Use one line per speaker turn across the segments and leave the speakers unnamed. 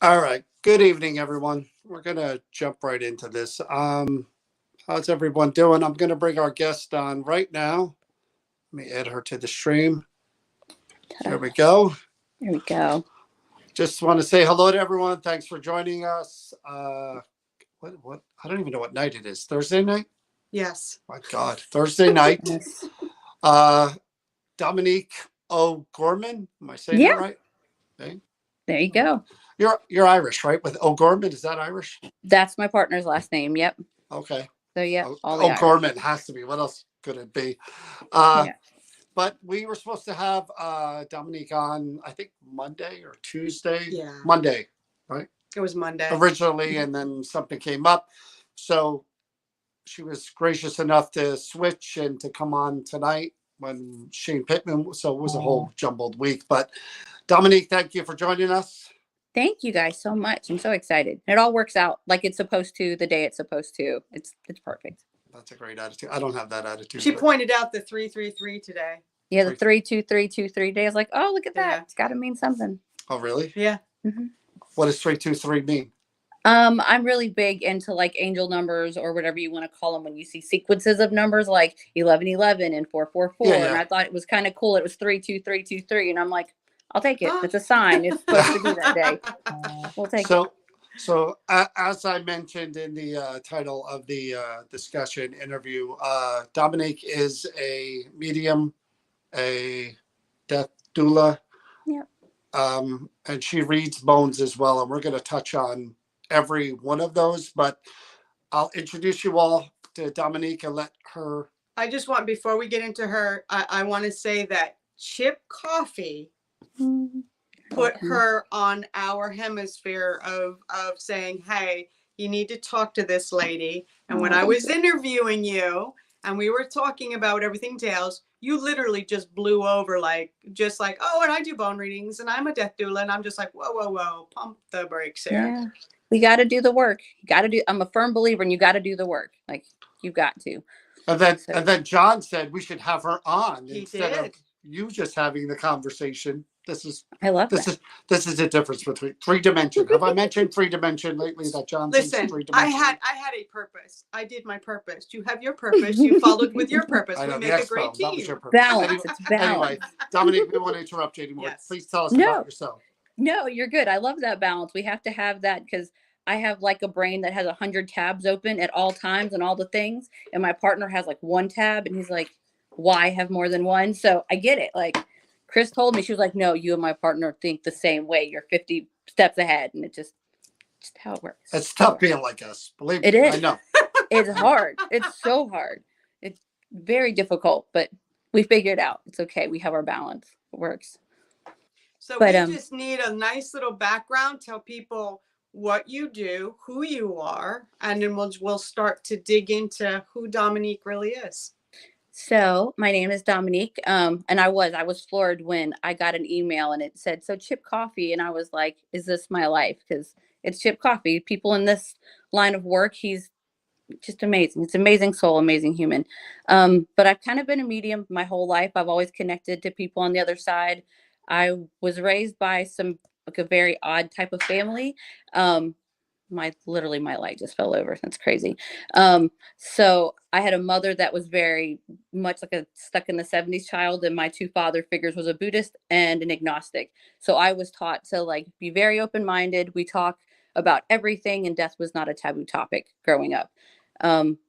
All right. Good evening, everyone. We're gonna jump right into this. How's everyone doing? I'm gonna bring our guest on right now. Let me add her to the stream. There
Ta-da.
we go.
There we go.
Just want to say hello to everyone. Thanks for joining us. What? I don't even know what night it is. Thursday night?
Yes.
My God, Thursday night.
Yes.
Uh, Dominique O'Gorman. Am I saying
Yeah,
that right? Okay.
there you go.
You're Irish, right? With O'Gorman, is that Irish?
That's my partner's last name. Yep.
Okay.
So, yep, all the Irish.
O'Gorman has to be. What else could it be? Uh,
Yeah.
but we were supposed to have Dominique on, I think Monday or Tuesday.
Yeah.
Monday, right?
It was Monday.
Originally, and then something came up. So she was gracious enough to switch and to come on tonight when Shane Pittman. So it was a whole jumbled week. But Dominique, thank you for joining us.
Thank you guys so much. I'm so excited. It all works out like it's supposed to, the day it's supposed to. It's perfect.
That's a great attitude. I don't have that attitude.
She
but
pointed out the 333 today.
Yeah, the 3-2-3-2-3 days. Like, oh, look at that.
Yeah.
It's got to mean something.
Oh, really?
Yeah.
hmm
What does 323 mean?
I'm really big into like angel numbers or whatever you want to call them when you see sequences of numbers like 1111 and 444.
Yeah, yeah.
And I thought it was kind of cool. It was 32323. And I'm like, I'll take it. It's a sign. It's supposed to be that day. We'll take it.
As I mentioned in the title of the discussion interview, Dominique is a medium, a death doula,
Yep.
and she reads bones as well. And we're going to touch on every one of those, but I'll introduce you all to Dominique and let her.
I just want, before we get into her, I want to say that Chip Coffee put her on our hemisphere of saying, hey, you need to talk to this lady. And when I was interviewing you and we were talking about everything else, you literally just blew over just like, oh, and I do bone readings and I'm a death doula. And I'm just like, whoa, pump the brakes here.
Yeah. We got to do the work. I'm a firm believer and you got to do the work. Like you've got to.
And then John said we should have her on instead
did.
of you just having the conversation.
I love
this
that.
is the difference between three dimension. Have I mentioned three dimension lately? That John
Listen,
three
I
dimension.
had a purpose. I did my purpose. You have your purpose. You followed with your purpose. We make a great
That was
team.
your purpose.
Balance. It's balance.
Anyway, Dominique, we want to interrupt you anymore.
Yes.
Please tell us
No.
about yourself.
No, you're good. I love that balance. We have to have that because I have like a brain that has 100 tabs open at all times and all the things. And my partner has like one tab and he's like, why have more than one? So I get it. Like Chris told me, she was like, no, you and my partner think the same way. You're 50 steps ahead. And it's just how it works.
It's tough being like us. Believe me.
It is.
I know.
It's hard. It's so hard. It's very difficult, but we figure it out. It's okay. We have our balance. It works.
So
But,
we just need a nice little background, tell people what you do, who you are, and then we'll start to dig into who Dominique really is.
So my name is Dominique. And I was floored when I got an email and it said, so Chip Coffee. And I was like, is this my life? Because it's Chip Coffee. People in this line of work, he's just amazing. It's amazing soul, amazing human. But I've kind of been a medium my whole life. I've always connected to people on the other side. I was raised by a very odd type of family. My light just fell over. That's crazy. So I had a mother that was very much like a stuck in the 70s child, and my two father figures was a Buddhist and an agnostic. So I was taught to like be very open-minded. We talk about everything, and death was not a taboo topic growing up.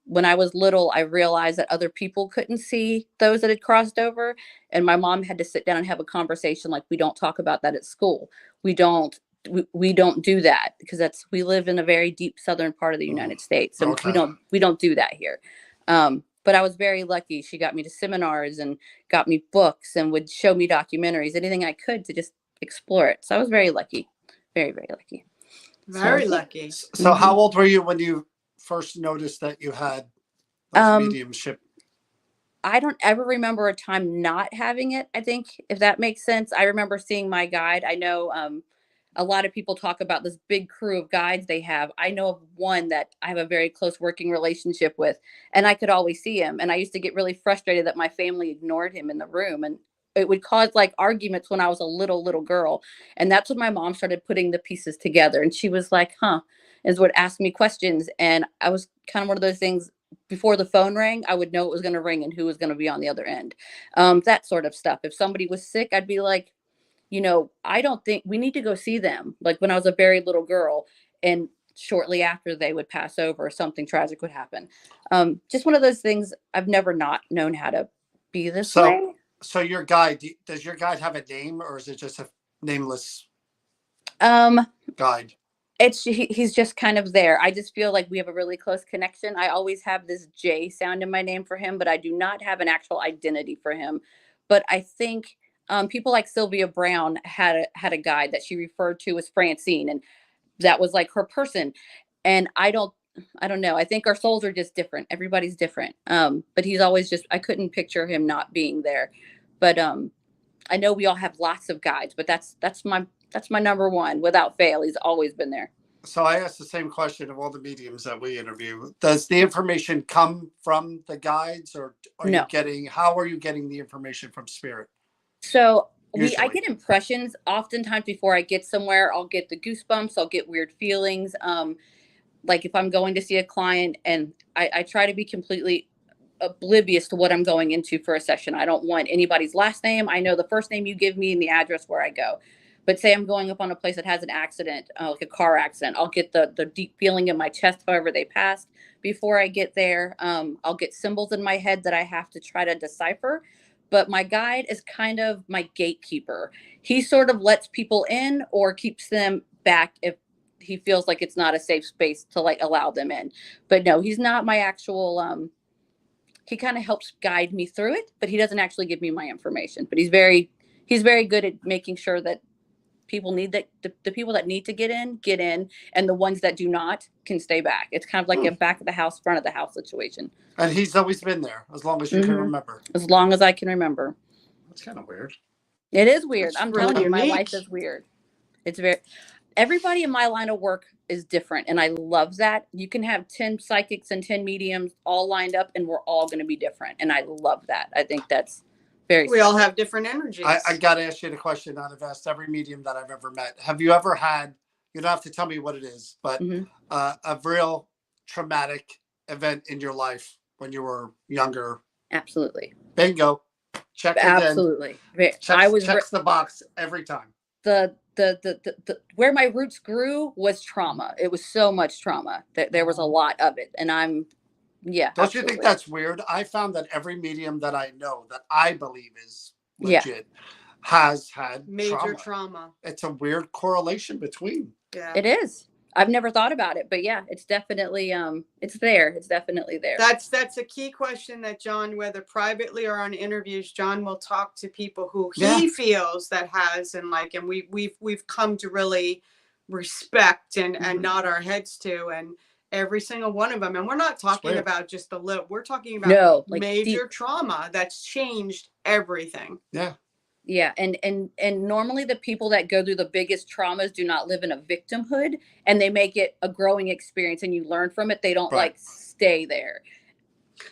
When I was little, I realized that other people couldn't see those that had crossed over, and my mom had to sit down and have a conversation like, we don't talk about that at school. We don't do that because we live in a very deep southern part of the United States. So
Okay.
we don't do that here. But I was very lucky. She got me to seminars and got me books and would show me documentaries, anything I could to just explore it. So I was very lucky, very, very lucky.
Very lucky.
So how old were you when you first noticed that you had mediumship?
I don't ever remember a time not having it, I think, if that makes sense. I remember seeing my guide. I know a lot of people talk about this big crew of guides they have. I know of one that I have a very close working relationship with, and I could always see him. And I used to get really frustrated that my family ignored him in the room. And it would cause like arguments when I was a little girl. And that's when my mom started putting the pieces together. And she was like, huh, and would ask me questions. And I was kind of one of those things, before the phone rang, I would know it was going to ring and who was going to be on the other end. That sort of stuff. If somebody was sick, I'd be like, I don't think we need to go see them. Like when I was a very little girl, and shortly after they would pass over, something tragic would happen. Just one of those things. I've never not known how to be this way.
So your guide, does your guide have a name, or is it just a nameless guide?
He's just kind of there. I just feel like we have a really close connection. I always have this J sound in my name for him, but I do not have an actual identity for him. But I think people like Sylvia Brown had a guide that she referred to as Francine, and that was like her person. And I don't know. I think our souls are just different. Everybody's different. But he's always just, I couldn't picture him not being there. But I know we all have lots of guides, but that's my number one without fail. He's always been there.
So I asked the same question of all the mediums that we interview. Does the information come from the guides, or how are you getting the information from spirit?
So I get impressions oftentimes before I get somewhere. I'll get the goosebumps. I'll get weird feelings. Like if I'm going to see a client, and I try to be completely oblivious to what I'm going into for a session. I don't want anybody's last name. I know the first name you give me and the address where I go. But say I'm going up on a place that has an accident, like a car accident, I'll get the deep feeling in my chest, however they passed before I get there. I'll get symbols in my head that I have to try to decipher. But my guide is kind of my gatekeeper. He sort of lets people in or keeps them back if he feels like it's not a safe space to like allow them in. But no, he's not my actual, he kind of helps guide me through it, but he doesn't actually give me my information. But he's very good at making sure that people the people that need to get in, and the ones that do not can stay back. It's kind of like a back of the house, front of the house situation.
And he's always been there as long as you can remember.
As long as I can remember.
That's kind of weird.
It is weird.
That's
I'm
really
telling you, my
unique.
life is weird. It's everybody in my line of work is different, and I love that. You can have 10 psychics and 10 mediums all lined up, and we're all going to be different, and I love that. I think that's very
we all have different energies.
I got to ask you the question I've asked every medium that I've ever met. Have you ever had, you don't have to tell me what it is, but a real traumatic event in your life when you were younger?
Absolutely.
Bingo. Check it
Absolutely.
Checks the box every time.
The where my roots grew was trauma. It was so much trauma that there was a lot of it. And don't
absolutely. You think that's weird? I found that every medium that I know that I believe is legit has had
major trauma.
It's a weird correlation between.
Yeah.
It is. I've never thought about it, but yeah, it's definitely it's there. It's definitely there.
That's a key question that John, whether privately or on interviews, John will talk to people who he feels that has, and we've come to really respect and nod our heads to, and every single one of them. And we're not talking about just the lip. We're talking about major trauma that's changed everything.
Yeah.
Yeah. And normally the people that go through the biggest traumas do not live in a victimhood, and they make it a growing experience and you learn from it. They don't stay there.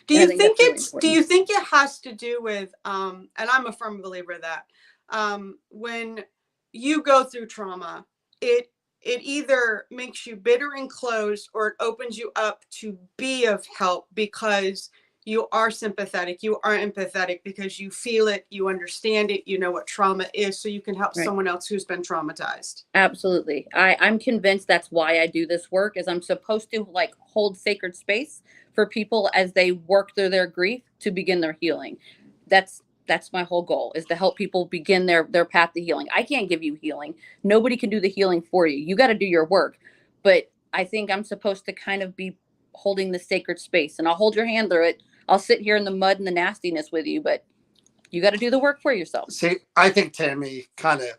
Do you think it has to do with, and I'm a firm believer that when you go through trauma, it either makes you bitter and closed, or it opens you up to be of help because you are sympathetic, you are empathetic, because you feel it, you understand it, you know what trauma is, so you can help someone else who's been traumatized.
Absolutely. I'm convinced that's why I do this work, is I'm supposed to hold sacred space for people as they work through their grief to begin their healing. That's my whole goal, is to help people begin their path to healing. I can't give you healing. Nobody can do the healing for you. You got to do your work. But I think I'm supposed to kind of be holding the sacred space, and I'll hold your hand through it. I'll sit here in the mud and the nastiness with you, but you got to do the work for yourself.
See, I think Tammy kind of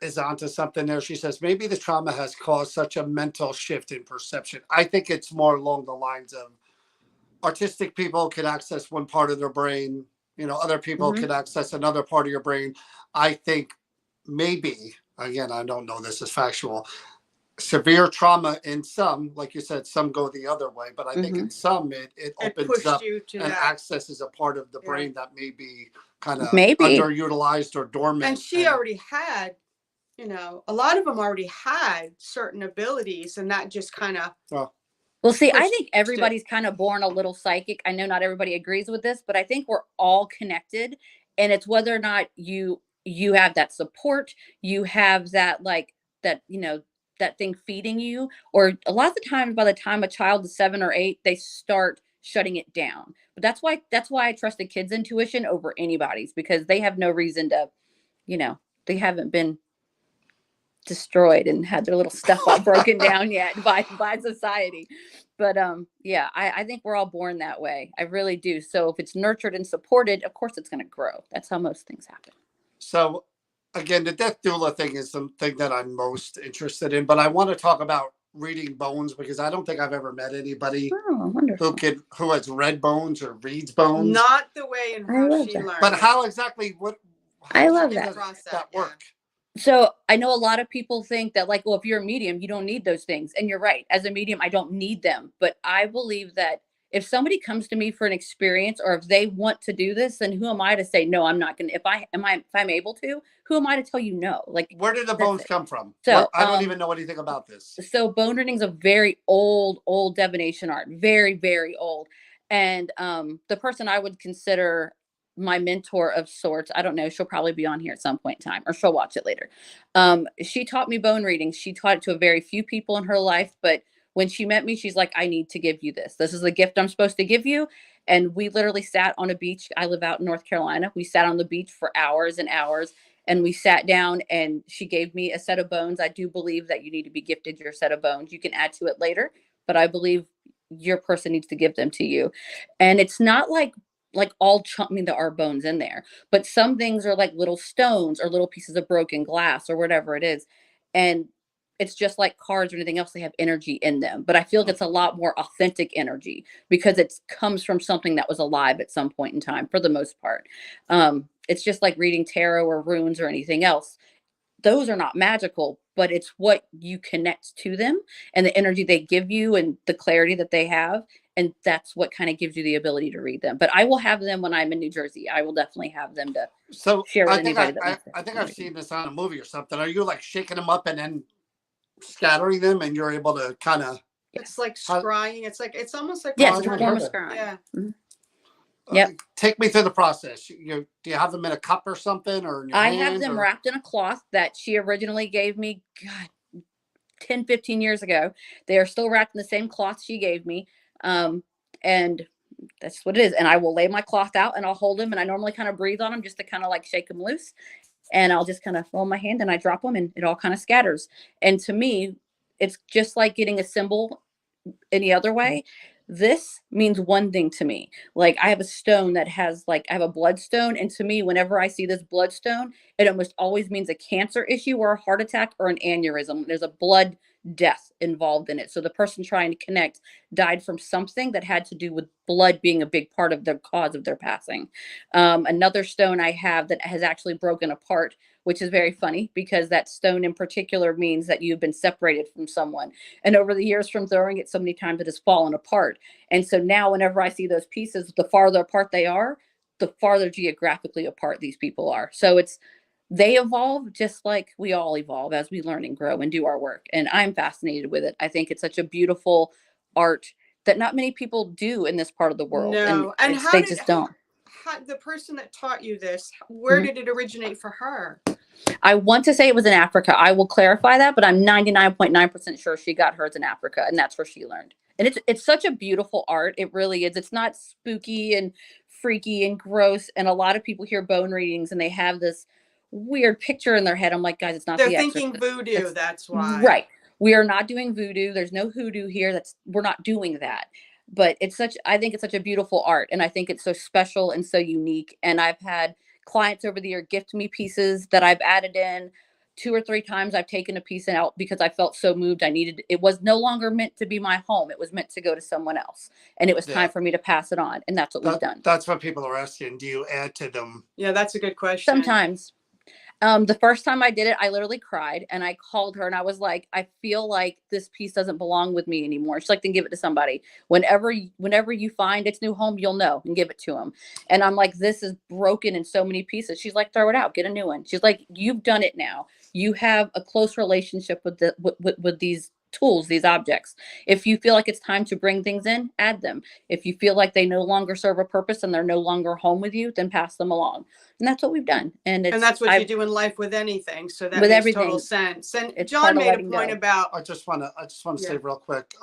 is onto something there. She says, maybe the trauma has caused such a mental shift in perception. I think it's more along the lines of artistic people can access one part of their brain. Other people can access another part of your brain. I think maybe, again, I don't know this is factual, severe trauma in some, like you said, some go the other way, but I think in some it opens
pushed
up
you to
and
that.
accesses a part of the brain that may be kind of
Maybe.
underutilized or dormant.
And she already had, you know, a lot of them already had certain abilities, and that just kind of.
Well, see, I think everybody's kind of born a little psychic. I know not everybody agrees with this, but I think we're all connected, and it's whether or not you have that support, you have that, like, that, you know, that thing feeding you, or a lot of the times by the time a child is 7 or 8, they start shutting it down. But that's why I trust the kids' intuition over anybody's, because they have no reason to, you know, they haven't been destroyed and had their little stuff all broken down yet by society. But yeah, I think we're all born that way. I really do. So if it's nurtured and supported, of course it's going to grow. That's how most things happen.
So again, the death doula thing is the thing that I'm most interested in, but I want to talk about reading bones, because I don't think I've ever met anybody who has read bones or reads bones.
Not the way in how she learned.
But how exactly,
I love that.
That work.
So I know a lot of people think that, like, well, if you're a medium, you don't need those things. And you're right. As a medium, I don't need them. But I believe that if somebody comes to me for an experience, or if they want to do this, then who am I to say, no, I'm not going to, if I'm able to, who am I to tell you no? Like,
where did the bones come from?
So
I don't even know anything about this.
So bone reading is a very old divination art, very, very old. And the person I would consider my mentor of sorts, I don't know, she'll probably be on here at some point in time, or she'll watch it later. She taught me bone reading. She taught it to a very few people in her life, but when she met me, she's like, I need to give you this. This is the gift I'm supposed to give you. And we literally sat on a beach. I live out in North Carolina. We sat on the beach for hours and hours, and we sat down, and she gave me a set of bones. I do believe that you need to be gifted your set of bones. You can add to it later, but I believe your person needs to give them to you. And it's not like all chunk, I mean, there are bones in there, but some things are like little stones or little pieces of broken glass or whatever it is. And it's just like cards or anything else. They have energy in them, but I feel like it's a lot more authentic energy, because it comes from something that was alive at some point in time, for the most part. It's just like reading tarot or runes or anything else. Those are not magical, but it's what you connect to them and the energy they give you and the clarity that they have. And that's what kind of gives you the ability to read them. But I will have them when I'm in New Jersey. I will definitely have them to share with anybody.
I think I've seen this on a movie or something. Are you like shaking them up and then scattering them, and you're able to kind of?
It's like scrying. It's almost like
it's a form of scrying. Yeah.
Mm-hmm.
Yep.
Take me through the process. Do you have them in a cup or something, or in your hand,
have them wrapped in a cloth that she originally gave me, God, 10, 15 years ago. They are still wrapped in the same cloth she gave me. And that's what it is. And I will lay my cloth out and I'll hold them, and I normally kind of breathe on them just to kind of like shake them loose. And I'll just kind of fold my hand and I drop them, and it all kind of scatters. And to me, it's just like getting a symbol any other way. This means one thing to me. Like, I have a stone that has, like, I have a bloodstone. And to me, whenever I see this bloodstone, it almost always means a cancer issue or a heart attack or an aneurysm. There's a blood death involved in it. So the person trying to connect died from something that had to do with blood being a big part of the cause of their passing. Another stone I have that has actually broken apart, which is very funny, because that stone in particular means that you've been separated from someone. And over the years from throwing it so many times, it has fallen apart. And so now whenever I see those pieces, the farther apart they are, the farther geographically apart these people are. So they evolve just like we all evolve as we learn and grow and do our work. And I'm fascinated with it. I think it's such a beautiful art that not many people do in this part of the world.
No.
And they just don't.
The person that taught you this, where did it originate for her?
I want to say it was in Africa. I will clarify that, but I'm 99.9% sure she got hers in Africa, and that's where she learned. And it's such a beautiful art. It really is. It's not spooky and freaky and gross. And a lot of people hear bone readings and they have this weird picture in their head. I'm like, guys, it's not
They're
the
thinking
Exorcist.
voodoo. That's why.
Right. We are not doing voodoo. There's no hoodoo here. We're not doing that. But I think it's such a beautiful art, and I think it's so special and so unique. And I've had clients over the year gift me pieces that I've added in. 2 or 3 times I've taken a piece out because I felt so moved. It was no longer meant to be my home. It was meant to go to someone else. And it was time for me to pass it on. And that's what we've done.
That's what people are asking. Do you add to them?
Yeah, that's a good question.
Sometimes. The first time I did it, I literally cried and I called her and I was like, I feel like this piece doesn't belong with me anymore. She's like, then give it to somebody. Whenever you find its new home, you'll know, and give it to them. And I'm like, this is broken in so many pieces. She's like, throw it out, get a new one. She's like, you've done it now. You have a close relationship with these tools, these objects. If you feel like it's time to bring things in, add them. If you feel like they no longer serve a purpose and they're no longer home with you, then pass them along. And that's what we've done. And
that's what you do in life with anything. So that
with
makes
everything.
total sense. And
It's
John made a
letting
point
go.
about.
I just want to
Yeah.
say real quick,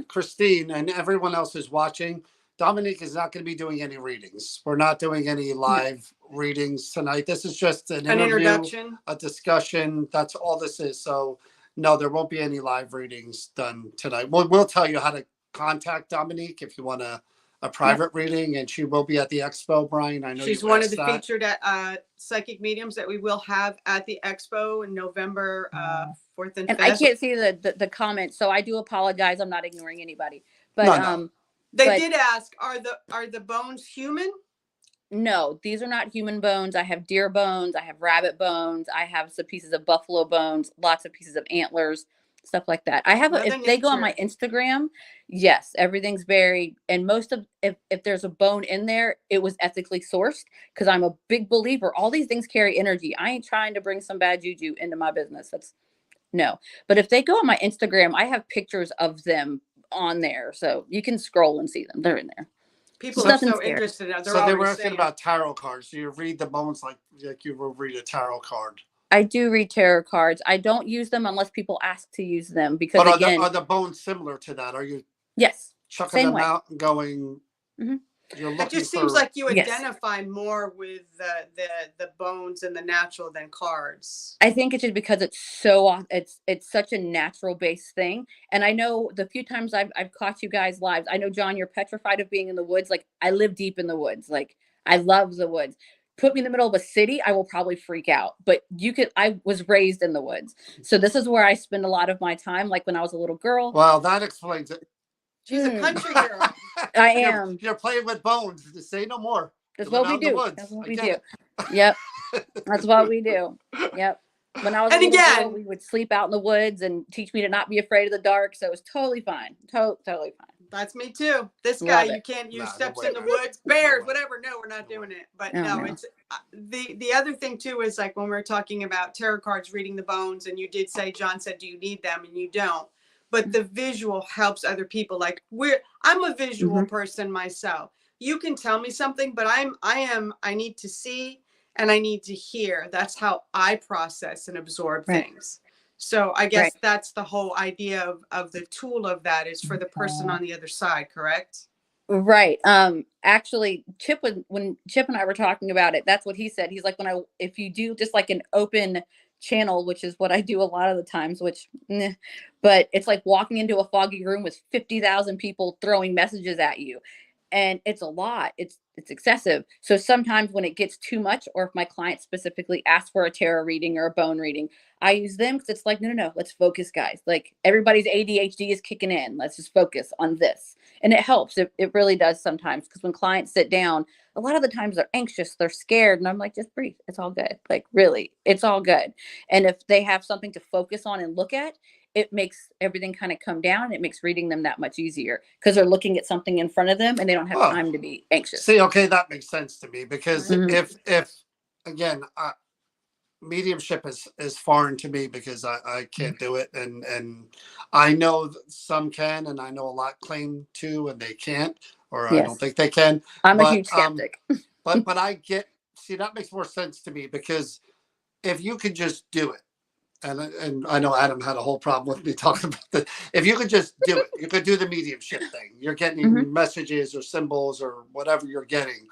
Christine and everyone else who's watching, Dominique is not going to be doing any readings. We're not doing any live readings tonight. This is just an interview,
introduction,
a discussion. That's all this is. So no, there won't be any live readings done tonight. We'll tell you how to contact Dominique if you want a private reading, and she will be at the expo. Brian, I know
she's one of the featured psychic mediums that we will have at the expo in November 4th and 5th.
And I can't see the comments, so I do apologize. I'm not ignoring anybody. But
No.
They did ask, are the bones human?
No, these are not human bones. I have deer bones. I have rabbit bones. I have some pieces of buffalo bones, lots of pieces of antlers, stuff like that. I have, if they go on my Instagram, yes, everything's buried. And most of, if there's a bone in there, it was ethically sourced, because I'm a big believer. All these things carry energy. I ain't trying to bring some bad juju into my business. No. But if they go on my Instagram, I have pictures of them on there. So you can scroll and see them. They're in there.
People are so interested.
So they were asking about tarot cards. So you read the bones like you will read a tarot card.
I do read tarot cards. I don't use them unless people ask to use them, because
but
again,
are the bones similar to that? Are you chucking
same
them
way.
out and going?
It just seems like you identify more with the bones and the natural than cards.
I think it's just because it's such a natural based thing. And I know the few times I've caught you guys live, I know, John, you're petrified of being in the woods. Like, I live deep in the woods. Like, I love the woods. Put me in the middle of a city, I will probably freak out. But I was raised in the woods. So this is where I spend a lot of my time, like when I was a little girl.
Well, that explains it.
She's a country girl.
I am.
You're playing with bones. Say no more.
That's what we do. That's what we do. Yep. That's what we do. Yep. When I was a little girl, we would sleep out in the woods and teach me to not be afraid of the dark. So it was totally fine. Totally fine.
That's me too. This guy, you can't use steps in the woods, bears, whatever. No, we're not doing it. But no, it's the other thing too is like when we're talking about tarot cards, reading the bones, and you did say, John said, do you need them? And you don't. But the visual helps other people. Like I'm a visual person myself. You can tell me something, but I need to see and I need to hear. That's how I process and absorb things. So I guess that's the whole idea of the tool of that is for the person on the other side, correct?
Right. Actually, when Chip and I were talking about it, that's what he said. He's like, if you do just like an open channel, which is what I do a lot of the times, but it's like walking into a foggy room with 50,000 people throwing messages at you. And it's a lot. It's excessive. So sometimes when it gets too much, or if my client specifically asks for a tarot reading or a bone reading, I use them because it's like, no, let's focus, guys. Like, everybody's ADHD is kicking in. Let's just focus on this. And it helps. It really does sometimes, because when clients sit down, a lot of the times they're anxious, they're scared. And I'm like, just breathe. It's all good. Like, really, it's all good. And if they have something to focus on and look at, it makes everything kind of come down. It makes reading them that much easier, because they're looking at something in front of them and they don't have time to be anxious.
See, okay, that makes sense to me, because if again, mediumship is foreign to me, because I can't do it, and I know some can, and I know a lot claim to, and they can't, or I don't think they can.
I'm a huge skeptic.
but I see, that makes more sense to me, because if you could just do it, and I know Adam had a whole problem with me talking about that. If you could just do it, you could do the mediumship thing. You're getting messages or symbols or whatever you're getting.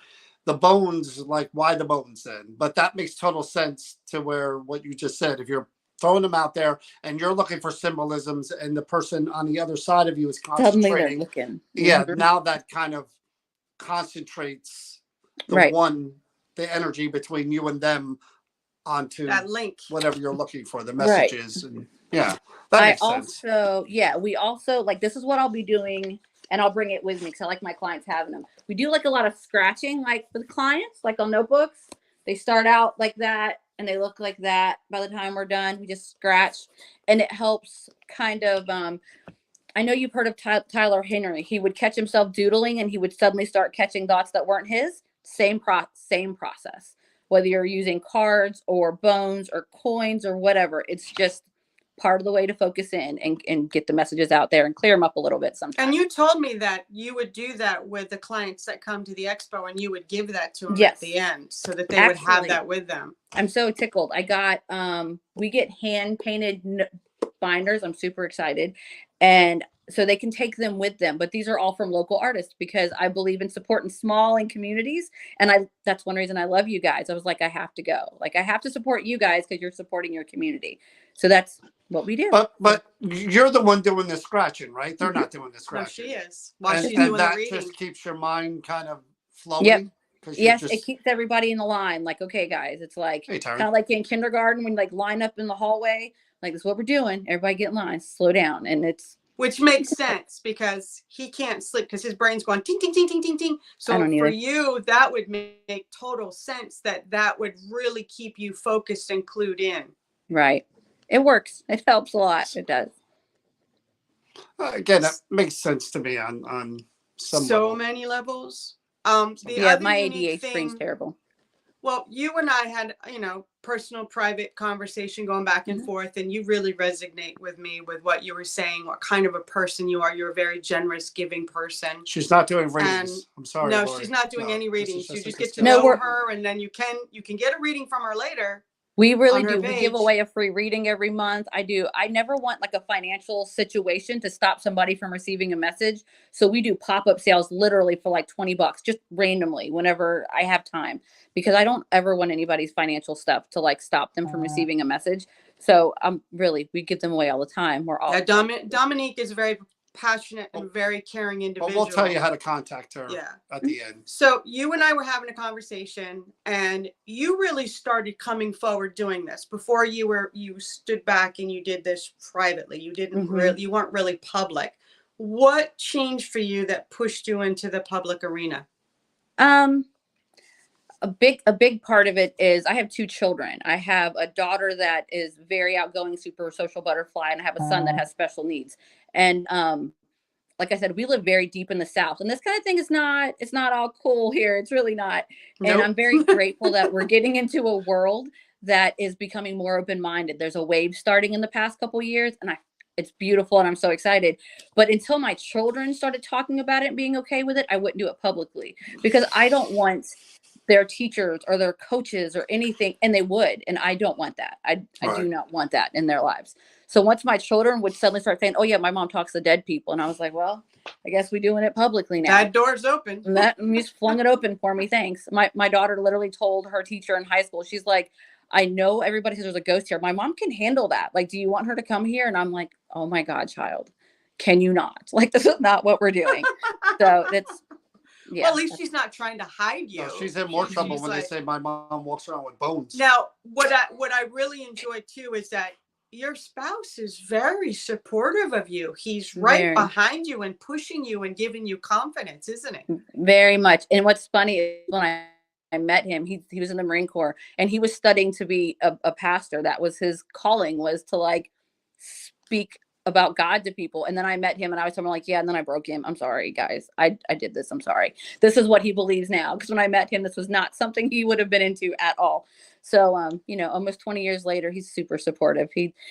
The bones, like, why the bones then? But that makes total sense to where what you just said. If you're throwing them out there and you're looking for symbolisms, and the person on the other side of you is concentrating,
looking.
Now that kind of concentrates the energy between you and them onto
that link,
whatever you're looking for, the messages. And that makes sense.
We also, like, this is what I'll be doing, and I'll bring it with me because I like my clients having them. We do like a lot of scratching, like with clients, like on notebooks. They start out like that, and they look like that by the time we're done. We just scratch, and it helps kind of I know you've heard of Tyler Henry. He would catch himself doodling and he would suddenly start catching thoughts that weren't his. Same process. Whether you're using cards or bones or coins or whatever, it's just part of the way to focus in and get the messages out there and clear them up a little bit sometimes.
And you told me that you would do that with the clients that come to the expo, and you would give that to them
Yes.
at the end so that they would have that with them.
I'm so tickled. I got, we get hand painted binders. I'm super excited. And so they can take them with them, but these are all from local artists because I believe in supporting small and communities. And that's one reason I love you guys. I was like, I have to go. Like I have to support you guys because you're supporting your community. So that's what we do.
But you're the one doing the scratching, right? They're not doing the
No,
scratching.
she is. While she's
And
doing
that
the reading.
just keeps your mind kind of flowing.
Yep.
Yes,
it keeps everybody in the line. Like, okay, guys, it's like
Hey, Tara.
kind of like in kindergarten when you like line up in the hallway. Like, this is what we're doing. Everybody get in line, slow down. And
Which makes sense because he can't sleep because his brain's going ting, ting, ting, ting, ting, ting. So for you, that would make total sense that would really keep you focused and clued in.
Right. It works. It helps a lot. It does.
Again, that makes sense to me on some level.
Many levels.
Yeah, my ADHD brain's terrible.
Well, you and I had, personal, private conversation going back and forth, and you really resonate with me with what you were saying, what kind of a person you are. You're a very generous, giving person.
She's not doing readings. I'm sorry.
No,
Lori.
she's not doing any readings. You just get to
No,
know her, and then you can get a reading from her later.
We really do. We give away a free reading every month. I do. I never want like a financial situation to stop somebody from receiving a message. So we do pop-up sales literally for like $20, just randomly whenever I have time, because I don't ever want anybody's financial stuff to like stop them from receiving a message. So we give them away all the time. We're all
Dominique is very passionate and very caring individual.
But we'll tell you how to contact her at the end.
So you and I were having a conversation, and you really started coming forward doing this. Before you stood back and you did this privately. You didn't you weren't really public. What changed for you that pushed you into the public arena?
A big part of it is I have 2 children. I have a daughter that is very outgoing, super social butterfly, and I have a son that has special needs. And like I said, we live very deep in the South, and this kind of thing it's not all cool here. It's really not. Nope. And I'm very grateful that we're getting into a world that is becoming more open-minded. There's a wave starting in the past couple of years, and it's beautiful, and I'm so excited. But until my children started talking about it and being okay with it, I wouldn't do it publicly, because I don't want their teachers or their coaches or anything, and they would, and I don't want that. I do not want that in their lives. So once my children would suddenly start saying, oh yeah, my mom talks to dead people, and I was like, well, I guess we're doing it publicly now.
That door's open.
And you just flung it open for me. Thanks. My daughter literally told her teacher in high school, she's like, I know everybody says there's a ghost here. My mom can handle that. Like, do you want her to come here? And I'm like, oh my God, child, can you not? Like, this is not what we're doing. So it's,
well, at least she's not trying to hide you.
No, she's in more trouble when they say my mom walks around with bones.
Now, what I really enjoy too is that your spouse is very supportive of you. He's right behind you and pushing you and giving you confidence, isn't it?
Very much. And what's funny is when I met him, he was in the Marine Corps, and he was studying to be a pastor. That was his calling, was to like speak about God to people. And then I met him, and I was like, yeah. And then I broke him. I'm sorry, guys. I did this. I'm sorry. This is what he believes now. Because when I met him, this was not something he would have been into at all. So, almost 20 years later, he's super supportive.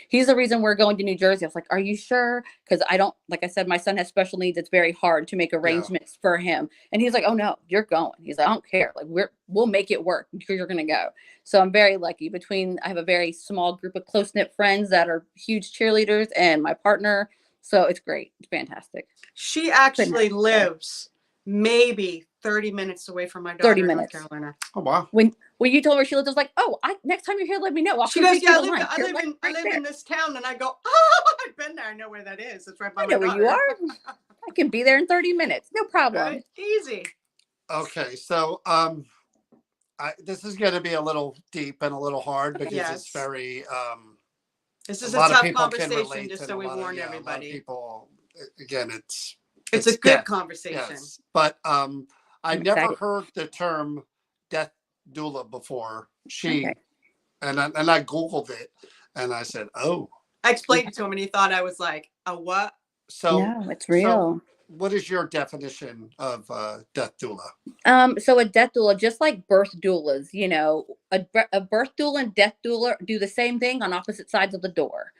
He's the reason we're going to New Jersey. I was like, are you sure? Because like I said, my son has special needs. It's very hard to make arrangements for him. And he's like, oh no, you're going. He's like, I don't care. Like we'll make it work. You're going to go. So I'm very lucky. I have a very small group of close-knit friends that are huge cheerleaders, and my partner. So it's great. It's fantastic.
She actually lives maybe 30 minutes away from my daughter
30
in
minutes.
North Carolina.
Oh, wow.
When you told her she lived, I was like, oh, next time you're here, let me know.
She goes, yeah, I live in this town. And I go, oh, I've been there. I know where that is. It's right by my daughter.
I know where you are. I can be there in 30 minutes. No problem.
Right? Easy.
Okay. So, this is going to be a little deep and a little hard because it's very,
this is a tough conversation, just so we warn everybody.
A lot of people, again,
it's a good conversation.
Yes. But I never heard the term death doula before. And I Googled it and I said, oh.
I explained it to him and he thought I was like, a what?
So,
No, it's real.
What is your definition of death doula?
So a death doula, just like birth doulas, you know, a birth doula and death doula do the same thing on opposite sides of the door.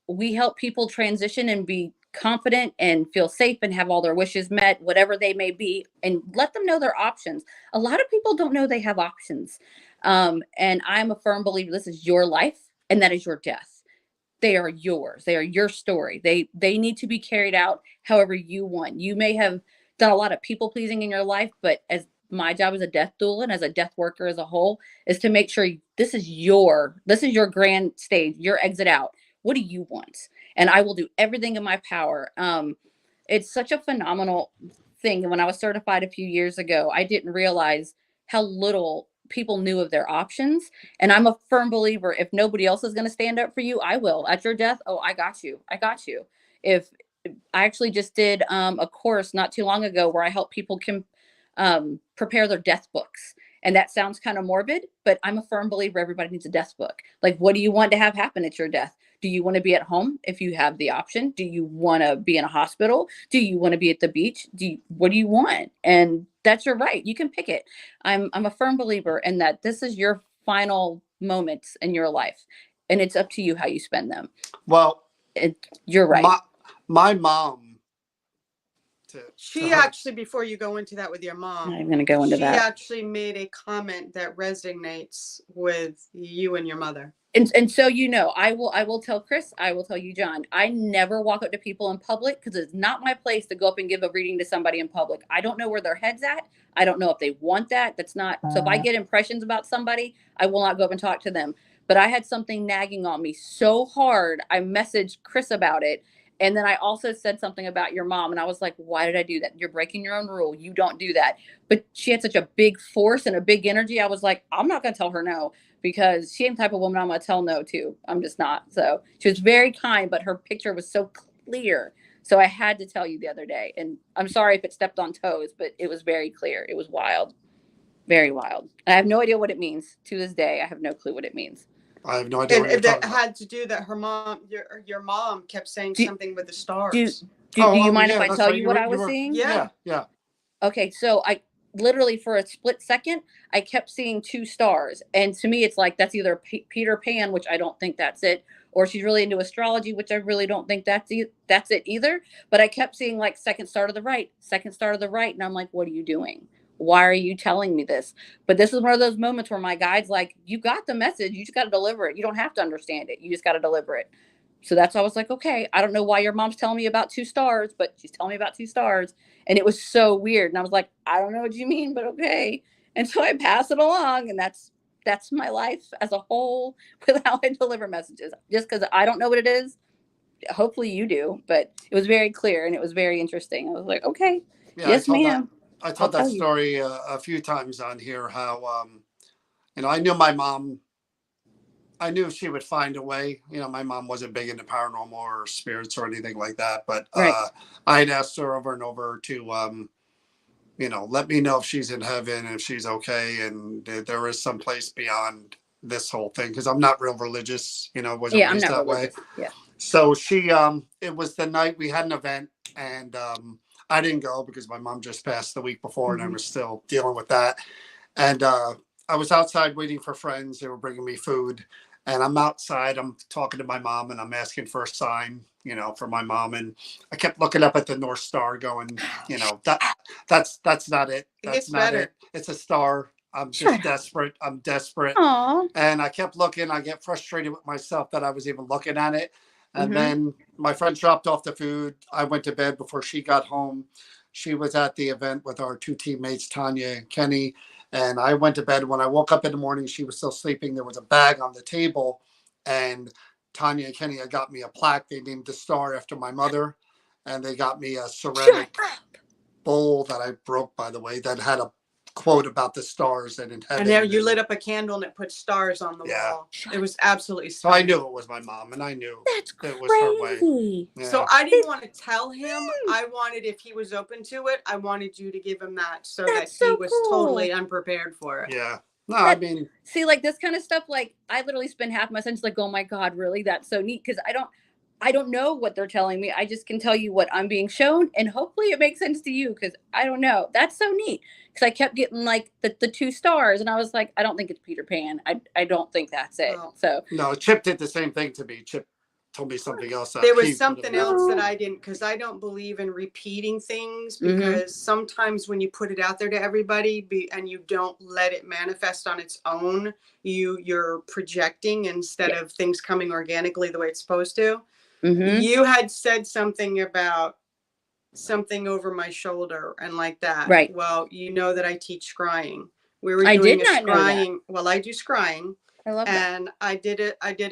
We help people transition and be confident and feel safe and have all their wishes met, whatever they may be, and let them know their options. A lot of people don't know they have options. And I'm a firm believer this is your life and that is your death. They are yours. They are your story. They need to be carried out however you want. You may have done a lot of people pleasing in your life, but as my job as a death doula and as a death worker as a whole is to make sure this is your grand stage, your exit out. What do you want? And I will do everything in my power. It's such a phenomenal thing. And when I was certified a few years ago, I didn't realize how little people knew of their options. And I'm a firm believer, if nobody else is going to stand up for you, I will. At your death, oh, I got you. I got you. If I actually just did a course not too long ago where I help people prepare their death books. And that sounds kind of morbid, but I'm a firm believer everybody needs a death book. Like, what do you want to have happen at your death? Do you want to be at home if you have the option? Do you want to be in a hospital? Do you want to be at the beach? What do you want? And that's your right. You can pick it. I'm a firm believer in that this is your final moments in your life, and it's up to you how you spend them.
Well,
you're right.
My mom.
She actually, before you go into that with your mom,
I'm going to go into that.
She actually made a comment that resonates with you and your mother.
And so, you know, I will tell Chris, I will tell you, John, I never walk up to people in public because it's not my place to go up and give a reading to somebody in public. I don't know where their head's at. I don't know if they want that. That's not. So if I get impressions about somebody, I will not go up and talk to them. But I had something nagging on me so hard. I messaged Chris about it. And then I also said something about your mom. And I was like, why did I do that? You're breaking your own rule. You don't do that. But she had such a big force and a big energy. I was like, I'm not going to tell her no, because she ain't the type of woman I'm going to tell no to. I'm just not. So she was very kind, but her picture was so clear. So I had to tell you the other day. And I'm sorry if it stepped on toes, but it was very clear. It was wild. Very wild. I have no idea what it means. To this day, I have no clue what it means.
I have no idea.
And that had to do that her mom, your mom kept saying something with the stars.
Do you mind if I tell you what I was seeing?
Yeah.
Okay, so I literally for a split second, I kept seeing 2 stars. And to me, it's like, that's either Peter Pan, which I don't think that's it, or she's really into astrology, which I really don't think that's it either. But I kept seeing like second star to the right. And I'm like, what are you doing? Why are you telling me this? But this is one of those moments where my guide's like, you got the message. You just got to deliver it. You don't have to understand it. You just got to deliver it. So that's why I was like, okay, I don't know why your mom's telling me about 2 stars, but she's telling me about 2 stars. And it was so weird. And I was like, I don't know what you mean, but okay. And so I pass it along. And that's my life as a whole with how I deliver messages. Just because I don't know what it is. Hopefully you do. But it was very clear and it was very interesting. I was like, okay, yes, ma'am.
I told that story a few times on here, how, I knew my mom, I knew she would find a way. My mom wasn't big into paranormal or spirits or anything like that, but I had asked her over and over to, let me know if she's in heaven and if she's okay. And there is some place beyond this whole thing. Cause I'm not real religious, wasn't raised that way.
Yeah.
So she, it was the night we had an event and, I didn't go because my mom just passed the week before and I was still dealing with that. And I was outside waiting for friends. They were bringing me food. And I'm outside. I'm talking to my mom and I'm asking for a sign, for my mom. And I kept looking up at the North Star going, that's not it. That's not it. It's a star. I'm just desperate. I'm desperate.
Aww.
And I kept looking. I get frustrated with myself that I was even looking at it. And then my friend dropped off the food. I went to bed before she got home. She was at the event with our 2 teammates, Tanya and Kenny. And I went to bed. When I woke up in the morning, she was still sleeping. There was a bag on the table. And Tanya and Kenny had got me a plaque. They named the star after my mother. And they got me a ceramic bowl that I broke, by the way, that had a quote about the stars and in heaven.
And there you lit up a candle and it put stars on the wall. It was absolutely
stunning. So I knew it was my mom and I knew it was her way. Yeah.
So I didn't want to tell him. I wanted, if he was open to it, I wanted you to give him that so that he was totally unprepared for it.
Yeah. No, I mean,
See, like this kind of stuff, like I literally spend half my sentence like, oh my God, really? That's so neat. Cause I don't know what they're telling me. I just can tell you what I'm being shown and hopefully it makes sense to you. Cause I don't know. That's so neat. Cause I kept getting like the 2 stars and I was like, I don't think it's Peter Pan. I don't think that's it.
Well,
So
no, Chip did the same thing to me. Chip told me something else. That
there
he
was something
would've
else that
never-
I didn't, because I don't believe in repeating things,
Mhm.
because sometimes when you put it out there to everybody and you don't let it manifest on its own, you're projecting instead
Yeah.
of things coming organically the way it's supposed to.
mhm.
You had said something about something over my shoulder and like that.
Right.
Well, you know that I teach scrying. We were
I
doing
did
a
not know that.
scrying. Well, I do scrying.
I love that.
And I did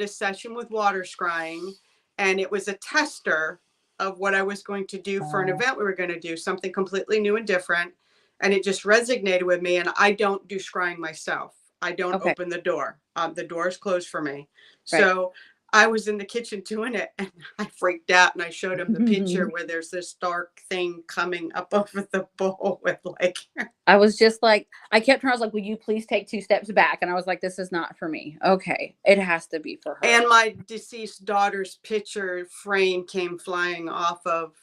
a session with water scrying, and it was a tester of what I was going to do for an event we were going to do, something completely new and different. And it just resonated with me. And I don't do scrying myself. I don't
Okay.
open the door. The door is closed for me.
Right.
So I was in the kitchen doing it and I freaked out, and I showed him the picture where there's this dark thing coming up over the bowl with like.
I was just like, I kept trying, I was like, will you please take 2 steps back? And I was like, this is not for me. Okay. It has to be for her.
And my deceased daughter's picture frame came flying off of,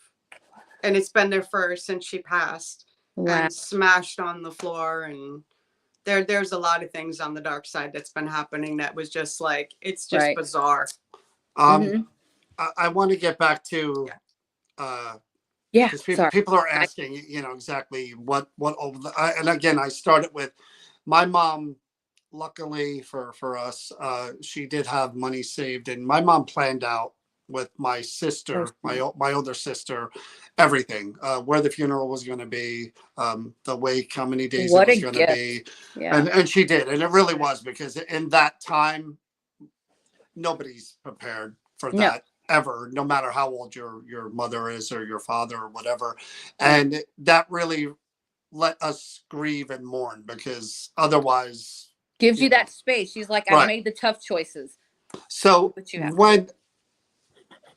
and it's been there since she passed,
Wow.
and smashed on the floor. And there's a lot of things on the dark side that's been happening that was just like, it's just
Right.
bizarre.
Mhm.
I want to get back to,
Yeah.
because
Sorry.
people are asking, exactly what and again, I started with my mom. Luckily for us, she did have money saved, and my mom planned out with my sister, my older sister, everything, where the funeral was going to be, the wake, how many days
What
it was
a
going to
gift.
be,
Yeah.
and she did, and it really was, because in that time, nobody's prepared for
No.
that ever, no matter how old your mother is or your father or whatever, and that really let us grieve and mourn, because otherwise.
Gives
You
you
know.
that space. She's like, I've
Right.
made the tough choices.
So
But you have
when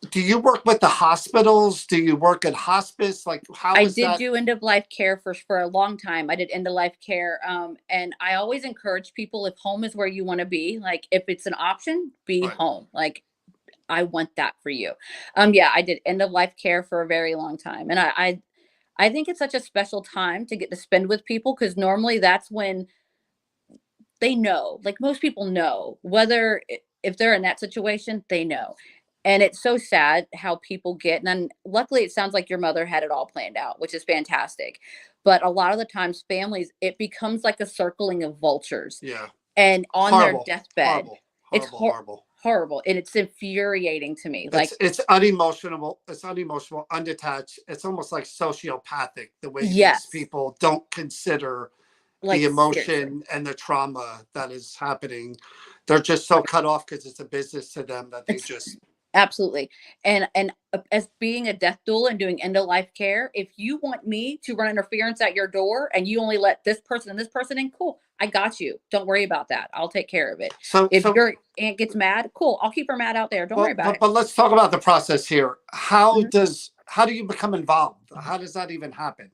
do you work with the hospitals? Do you work at hospice? Like, how
I
is
did
that?
do end of life care for a long time. I did end of life care. And I always encourage people, if home is where you want to be, like if it's an option, be
Right.
home. Like I want that for you. Yeah, I did end of life care for a very long time. And I think it's such a special time to get to spend with people, because normally that's when they know, like most people know, whether if they're in that situation, they know. And it's so sad how people get, and then luckily it sounds like your mother had it all planned out, which is fantastic. But a lot of the times families, it becomes like a circling of vultures.
Yeah.
And on
Horrible.
their deathbed, it's
Horrible.
horrible. And it's infuriating to me. Like,
It's unemotional. It's unemotional, undetached. It's almost like sociopathic, the way
yes,
these people don't consider
like
the emotion
seriously.
and the trauma that is happening. They're just so cut off because it's a business to them that they
It's
just.
absolutely. And as being a death doula and doing end of life care, if you want me to run interference at your door and you only let this person and this person in, cool. I got you. Don't worry about that. I'll take care of it.
So
If your aunt gets mad, cool. I'll keep her mad out there. Don't worry about it.
But let's talk about the process here. How
Mhm.
do you become involved? How does that even happen?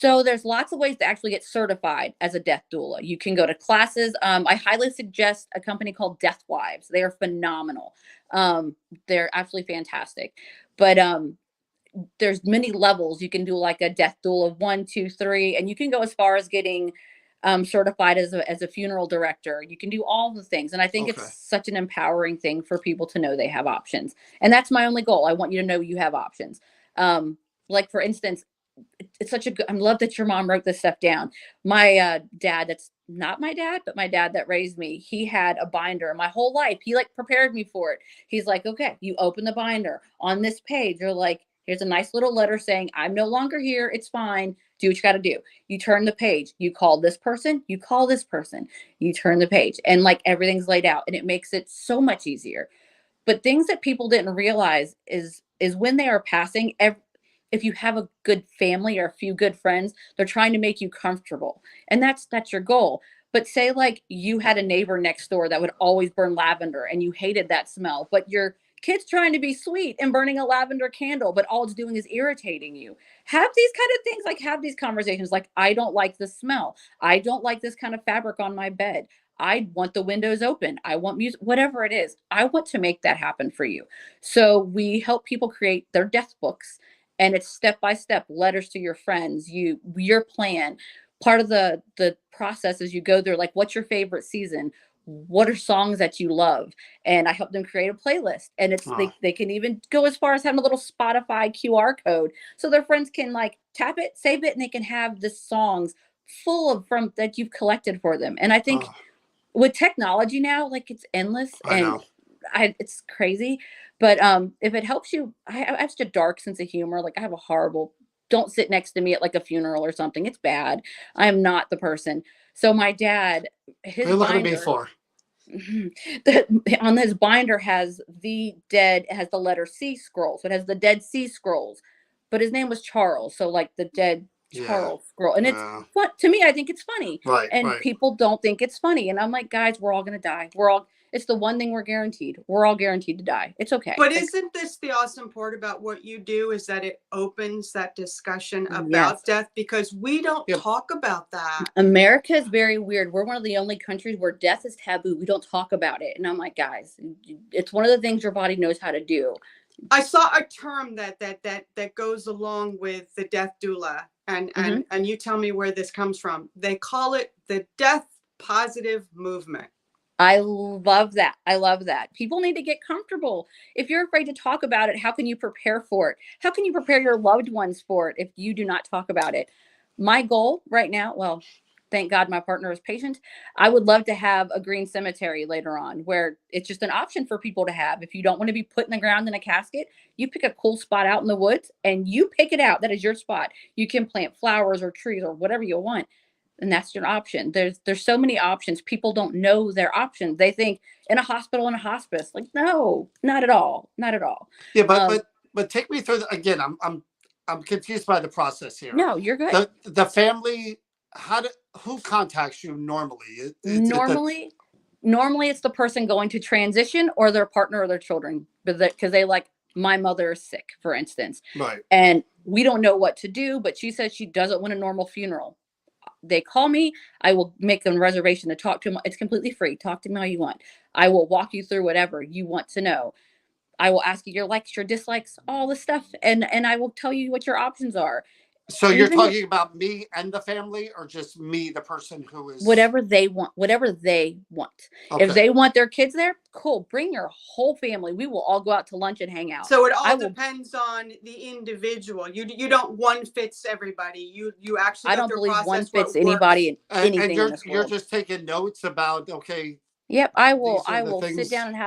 So there's lots of ways to actually get certified as a death doula. You can go to classes. I highly suggest a company called Death Wives. They are phenomenal. They're absolutely fantastic. But there's many levels. You can do like a death doula 1, 2, 3, and you can go as far as getting certified as a funeral director. You can do all the things, and I think
Okay.
it's such an empowering thing for people to know they have options. And that's my only goal. I want you to know you have options. Like for instance, it's such a good, I love that your mom wrote this stuff down. My dad, that's not my dad, but my dad that raised me, he had a binder my whole life. He like prepared me for it. He's like, okay, you open the binder on this page. You're like, here's a nice little letter saying, I'm no longer here. It's fine. Do what you got to do. You turn the page. You call this person. You call this person. You turn the page. And like everything's laid out. And it makes it so much easier. But things that people didn't realize is when they are passing, if you have a good family or a few good friends, they're trying to make you comfortable. And that's your goal. But say like you had a neighbor next door that would always burn lavender and you hated that smell, but your kid's trying to be sweet and burning a lavender candle, but all it's doing is irritating you. Have these kind of things, like have these conversations like, I don't like the smell. I don't like this kind of fabric on my bed. I want the windows open. I want music, whatever it is. I want to make that happen for you. So we help people create their death books, and it's step by step letters to your friends, your plan. Part of the process is you go there, like, what's your favorite season? What are songs that you love? And I help them create a playlist. And it's
Oh,
they can even go as far as having a little Spotify QR code so their friends can like tap it, save it, and they can have the songs full of from that you've collected for them. And I think
oh,
with technology now, like, it's endless,
I
and
know.
it's crazy. But if it helps you, I have such a dark sense of humor. Like, I have a horrible, don't sit next to me at like a funeral or something. It's bad. I am not the person. So my dad,
What are
his
you looking at me
binder,
for?
on his binder has the dead, it has the letter C scroll. So it has the Dead Sea Scrolls, but his name was Charles. So like the dead
Yeah.
Charles scroll. And it's what, to me, I think it's funny.
Right,
And
right.
people don't think it's funny. And I'm like, guys, we're all going to die. It's the one thing we're guaranteed. We're all guaranteed to die. It's okay.
But
Like,
isn't this the awesome part about what you do, is that it opens that discussion
yes.
about death, because we don't
Yep.
talk about that.
America is very weird. We're one of the only countries where death is taboo. We don't talk about it. And I'm like, guys, it's one of the things your body knows how to do.
I saw a term that goes along with the death doula, and you tell me where this comes from. They call it the death positive movement.
I love that. I love that. People need to get comfortable. If you're afraid to talk about it, how can you prepare for it? How can you prepare your loved ones for it if you do not talk about it? My goal right now, well, thank God my partner is patient. I would love to have a green cemetery later on where it's just an option for people to have. If you don't want to be put in the ground in a casket, you pick a cool spot out in the woods and you pick it out. That is your spot. You can plant flowers or trees or whatever you want. And that's your option. There's so many options. People don't know their options. They think in a hospital and a hospice. Like, no, not at all. Not at all.
Yeah, but take me through again. I'm confused by the process here.
No, you're good.
The family, who contacts you normally?
Normally it's the person going to transition or their partner or their children, because they like, my mother is sick, for instance.
Right.
And we don't know what to do, but she says she doesn't want a normal funeral. They call me. I will make a reservation to talk to them. It's completely free. Talk to me all you want. I will walk you through whatever you want to know. I will ask you your likes, your dislikes, all the stuff. And I will tell you what your options are.
So you're talking about me and the family, or just me, the person who is...
Whatever they want. Okay. If they want their kids there, cool. Bring your whole family. We will all go out to lunch and hang out.
So it all depends on the individual. You don't one fits everybody. You actually...
I don't believe one fits anybody in anything in this world.
You're just taking notes about, okay.
Yep. I will sit down and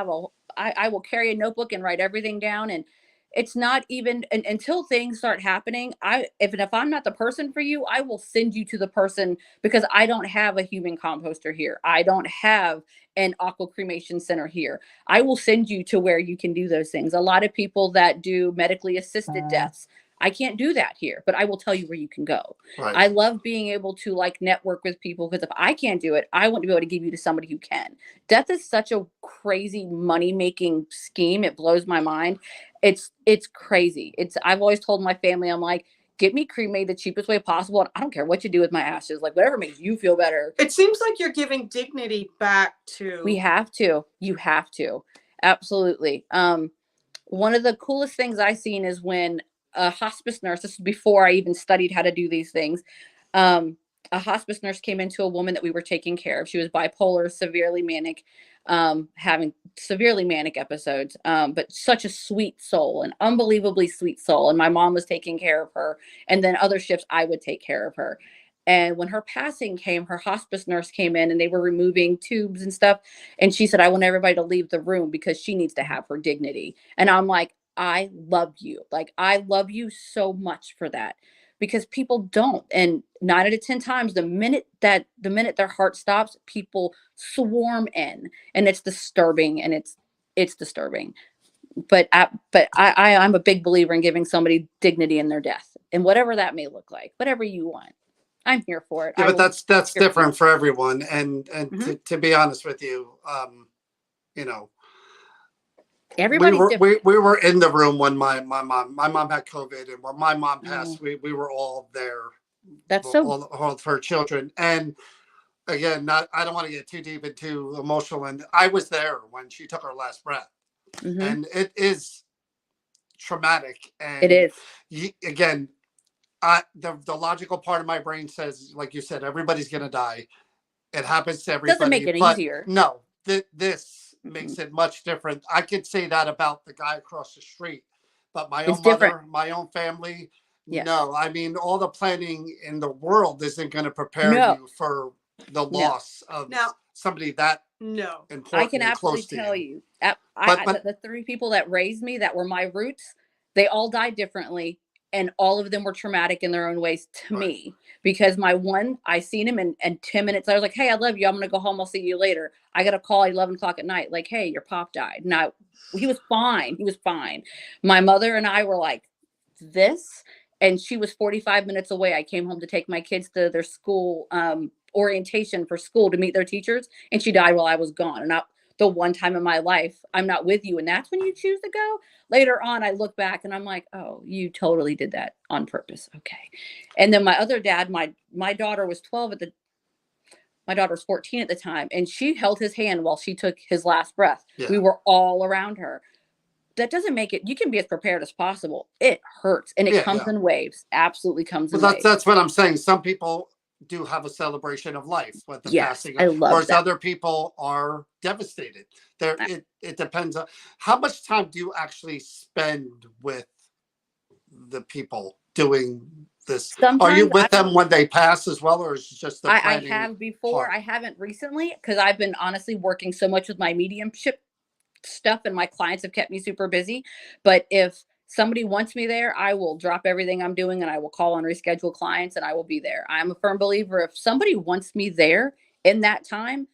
I will carry a notebook and write everything down. And it's not even until things start happening. If I'm not the person for you, I will send you to the person, because I don't have a human composter here. I don't have an aqua cremation center here. I will send you to where you can do those things. A lot of people that do medically assisted deaths, I can't do that here, but I will tell you where you can go. Right. I love being able to like network with people, because if I can't do it, I want to be able to give you to somebody who can. Death is such a crazy money-making scheme. It blows my mind. It's crazy. I've always told my family, I'm like, get me cremated the cheapest way possible. And I don't care what you do with my ashes, like whatever makes you feel better.
It seems like you're giving dignity back to...
We have to. You have to. Absolutely. One of the coolest things I've seen is when a hospice nurse, this is before I even studied how to do these things. A hospice nurse came into a woman that we were taking care of. She was bipolar, severely manic, having severely manic episodes, but such a sweet soul, an unbelievably sweet soul. And my mom was taking care of her. And then other shifts, I would take care of her. And when her passing came, her hospice nurse came in and they were removing tubes and stuff. And she said, I want everybody to leave the room because she needs to have her dignity. And I'm like, I love you. Like, I love you so much for that, because people don't. And 9 out of 10 times, the minute their heart stops, people swarm in, and it's disturbing, and it's disturbing. But I'm a big believer in giving somebody dignity in their death, and whatever that may look like, whatever you want, I'm here for it.
Yeah, but that's different for everyone. And to be honest with you, you know,
everybody's different.
We were in the room when my mom had COVID, and when my mom passed, we were all there.
That's
all of her children. And again, not, I don't want to get too deep into emotional, and I was there when she took her last breath, and it is traumatic.
It
And
is.
again, the logical part of my brain says, like you said, everybody's going to die. It happens to everybody.
Doesn't make it
but
easier.
No, this makes it much different. I could say that about the guy across the street, but my own mother, my own family, no. I mean, all the planning in the world isn't going to prepare you for the loss of somebody that important.
I can absolutely tell you. The 3 people that raised me, that were my roots, they all died differently, and all of them were traumatic in their own ways to me. Because my one, I seen him, and 10 minutes, I was like, hey, I love you. I'm going to go home. I'll see you later. I got a call at 11 o'clock at night. Like, hey, your pop died. Now, he was fine. He was fine. My mother and I were like, this, and she was 45 minutes away. I came home to take my kids to their school orientation for school to meet their teachers, and she died while I was gone. And the one time in my life, I'm not with you, and that's when you choose to go. Later on, I look back and I'm like, oh, you totally did that on purpose. Okay. And then my other dad, my daughter was 12 my daughter was 14 at the time, and she held his hand while she took his last breath. We were all around her. That doesn't make it, you can be as prepared as possible. It hurts, and it comes in waves. Absolutely comes in waves.
That's what I'm saying. Some people do have a celebration of life with the passing, whereas other people are devastated. It depends on how much time do you actually spend with the people doing this. Sometimes are you with them when they pass as well, or is it just the planning?
I have before. I haven't recently, because I've been honestly working so much with my mediumship stuff, and my clients have kept me super busy. But if somebody wants me there, I will drop everything I'm doing, and I will call and reschedule clients, and I will be there. I'm a firm believer, if somebody wants me there in that time,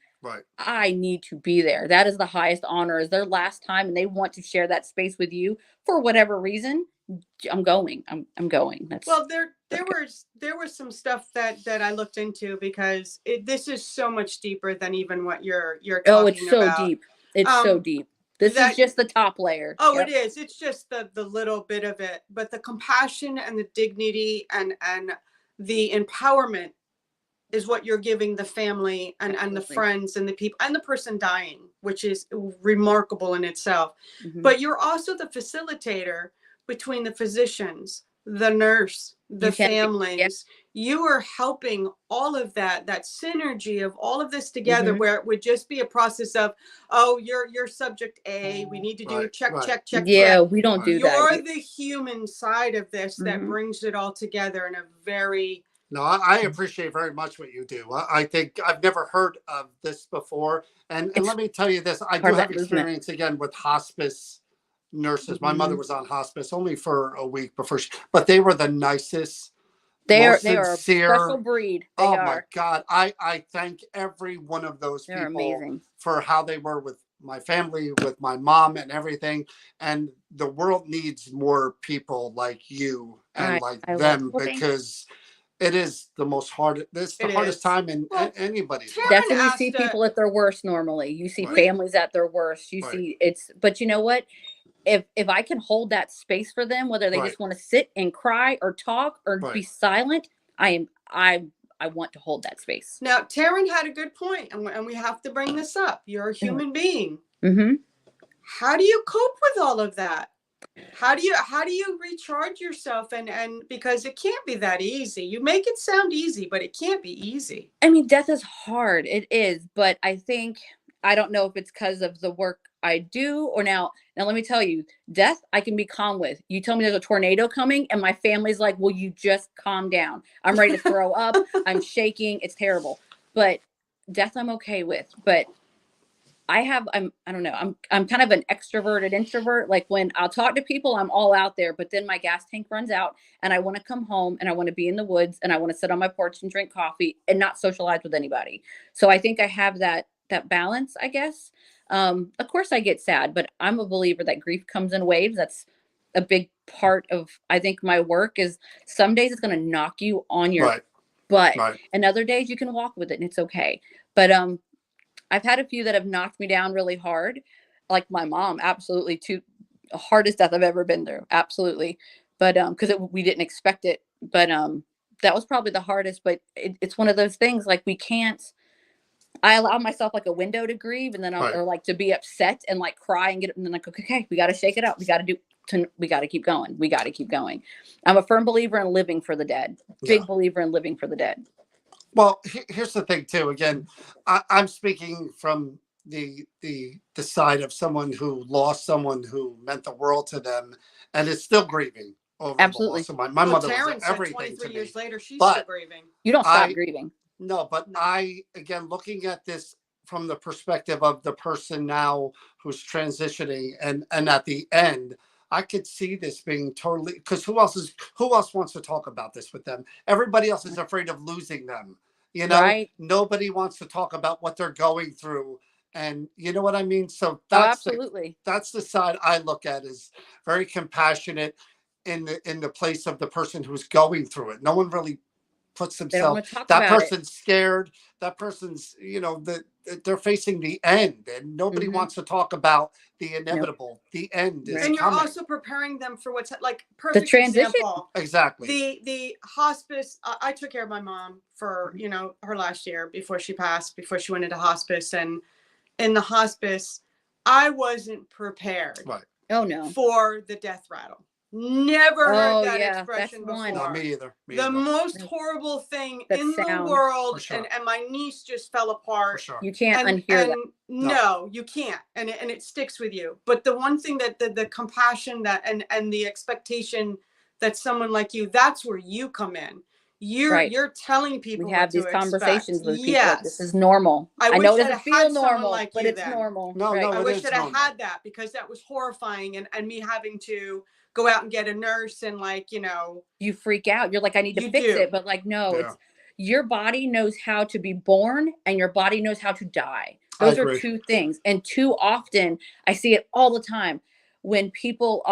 I need to be there. That is the highest honor. Is their last time, and they want to share that space with you for whatever reason, I'm going. I'm going.
There was some stuff that I looked into, because this is so much deeper than even what you're talking about.
Oh, it's so deep. It's so deep. This is just the top layer.
Oh, it is. It's just the little bit of it. But the compassion and the dignity and the empowerment is what you're giving the family and the friends and the people and the person dying, which is remarkable in itself. But you're also the facilitator between the physicians, the nurse, the families. You are helping all of that synergy of all of this together, where it would just be a process of, oh, you're subject A, we need to do check.
Yeah, we don't do that.
You're the human side of this that brings it all together in a very...
No, I appreciate very much what you do. I think I've never heard of this before. And let me tell you this, I do have experience again with hospice nurses. My mother was on hospice only for a week before but they were the nicest. They are a
special breed.
My God. I thank every one of those people for how they were with my family, with my mom and everything. And the world needs more people like you and them, because it is the most hardest time in anybody's life.
Definitely see people at their worst normally. You see families at their worst. You see but you know what? If I can hold that space for them, whether they just want to sit and cry or talk or be silent, I want to hold that space.
Now, Taryn had a good point, and we have to bring this up. You're a human being. How do you cope with all of that? How do you recharge yourself? And because it can't be that easy. You make it sound easy, but it can't be easy.
I mean, death is hard. It is. But I think, I don't know if it's because of the work I do or now let me tell you, death, I can be calm with. You tell me there's a tornado coming and my family's like, will you just calm down? I'm ready to throw up. I'm shaking. It's terrible. But death, I'm okay with. But I don't know. I'm kind of an extroverted introvert. Like when I'll talk to people, I'm all out there, but then my gas tank runs out and I want to come home and I want to be in the woods and I want to sit on my porch and drink coffee and not socialize with anybody. So I think I have that balance, I guess. Of course I get sad, but I'm a believer that grief comes in waves. That's a big part of, I think, my work is some days it's going to knock you on your butt and other days you can walk with it and it's okay. But, I've had a few that have knocked me down really hard. Like my mom, absolutely the hardest death I've ever been through. Absolutely. But, cause we didn't expect it, but, that was probably the hardest, but it's one of those things like we can't, I allow myself like a window to grieve, and then
Right.
or like to be upset and like cry and get, and then like, okay, we got to shake it up. We got to keep going. We got to keep going. I'm a firm believer in living for the dead. Big believer in living for the dead.
Well, here's the thing too. Again, I'm speaking from the side of someone who lost someone who meant the world to them, and is still grieving over
Absolutely.
the loss of my mother.
Taryn
Was
said
everything
23
to me.
years later, she's
But
still grieving.
You don't stop grieving.
No, but I, again, looking at this from the perspective of the person now who's transitioning, and at the end, I could see this being totally, because who else wants to talk about this with them? Everybody else is afraid of losing them. You know,
Right.
Nobody wants to talk about what they're going through. And you know what I mean? So
Absolutely.
That's the side I look at, is very compassionate in the place of the person who's going through it. No one really puts
They don't want
themselves,
to talk
that
about
person's scared, that person's, they're facing the end, and nobody wants to talk about the inevitable. The end is
And you're
coming.
also preparing them for what's like perfect
transition.
example.
Exactly.
The hospice. I took care of my mom for her last year before she passed, before she went into hospice, and in the hospice, I wasn't prepared.
Right.
Oh no.
For the death rattle. Never heard that expression before.
No, me either.
The most horrible thing
that
in
sound.
the world,
Sure.
and my niece just fell apart.
For sure.
You can't unhear that.
No, you can't, and it sticks with you. But the one thing that the compassion that and the expectation that someone like you, that's where you come in. You're telling people.
We have these conversations with people.
Yes.
This is normal. I know it doesn't feel normal,
like
but it's normal.
No,
right.
no,
I wish that
normal.
I had that, because that was horrifying, and me having to go out and get a nurse, and
you freak out. You're like, I need to fix it, but like, no, it's your body knows how to be born and your body knows how to die. Those are two things. And too often I see it all the time when people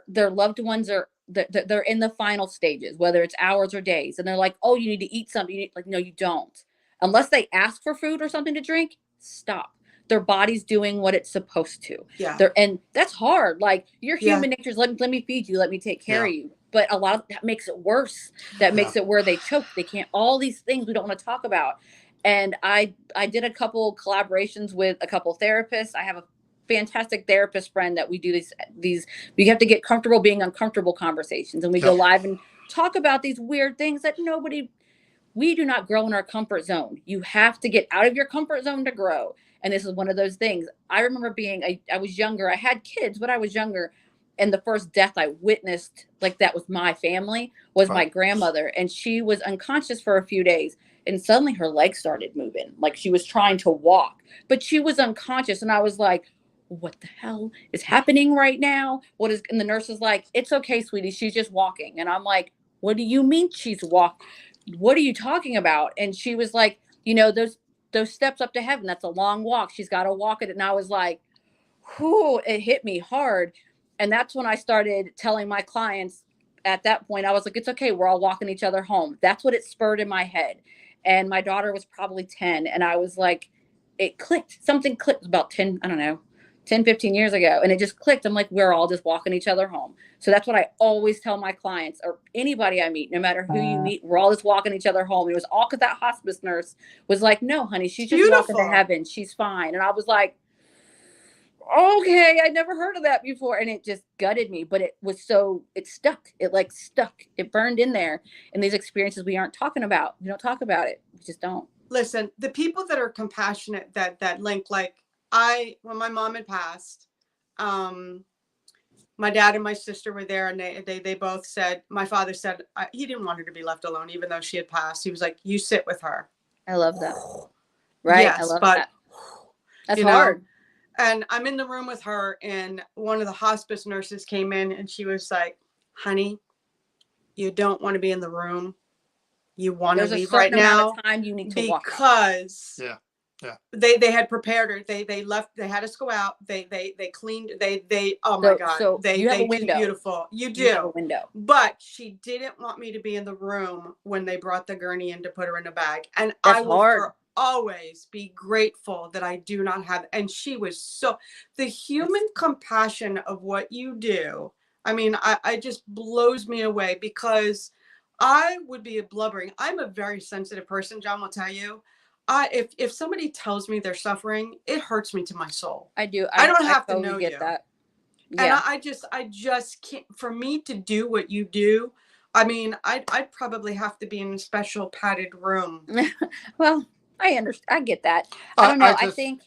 their loved ones are, they're in the final stages, whether it's hours or days, and they're like, oh, you need to eat something. Like, no, you don't. Unless they ask for food or something to drink, stop. Their body's doing what it's supposed to.
Yeah.
And that's hard. Like, your human nature's let me feed you, let me take care of you. But a lot of that makes it worse. That makes it where they choke. They can't, all these things we don't want to talk about. And I did a couple collaborations with a couple therapists. I have a fantastic therapist friend that we do these we have to get comfortable being uncomfortable conversations, and we go live and talk about these weird things that we do not grow in our comfort zone. You have to get out of your comfort zone to grow. And this is one of those things. I remember I was younger. I had kids, but I was younger. And the first death I witnessed like that with my family was my grandmother. And she was unconscious for a few days. And suddenly her legs started moving. Like she was trying to walk, but she was unconscious. And I was like, what the hell is happening right now? And the nurse is like, it's okay, sweetie. She's just walking. And I'm like, what do you mean she's walking? What are you talking about? And she was like, those steps up to heaven, that's a long walk. She's got to walk it. And I was like, whew, it hit me hard. And that's when I started telling my clients at that point, I was like, it's okay. We're all walking each other home. That's what it spurred in my head. And my daughter was probably 10. And I was like, it clicked. Something clicked about 10, 15 years ago. And it just clicked. I'm like, we're all just walking each other home. So that's what I always tell my clients, or anybody I meet, no matter who you meet, we're all just walking each other home. And it was all because that hospice nurse was like, no, honey, she's just walking to heaven. She's fine. And I was like, okay, I never heard of that before. And it just gutted me, but it stuck. It burned in there. And these experiences we aren't talking about. We don't talk about it. We just don't.
Listen, the people that are compassionate, that link, like when my mom had passed, my dad and my sister were there, and they both said, my father said, he didn't want her to be left alone, even though she had passed. He was like, you sit with her.
I love that. Right. Yes, I love that. That's hard.
And I'm in the room with her, and one of the hospice nurses came in, and she was like, honey, you don't want to be in the room. You want to leave right now.
There's a certain amount of time you need to walk.
Because they had prepared her. They left. They had us go out. They cleaned. Oh my God.
So you have a window.
Beautiful. You do.
You have a window.
But she didn't want me to be in the room when they brought the gurney in to put her in a bag. And
that's
I will
hard.
Always be grateful that I do not have. And she was the human compassion of what you do. I mean, I just blows me away, because I would be blubbering. I'm a very sensitive person. John will tell you. if somebody tells me they're suffering, it hurts me to my soul.
I do.
I don't have to
totally
know
get
you.
that.
And
Yeah.
I just can't, for me to do what you do, I mean, I'd probably have to be in a special padded room.
Well, I understand. I get that. I don't know. I think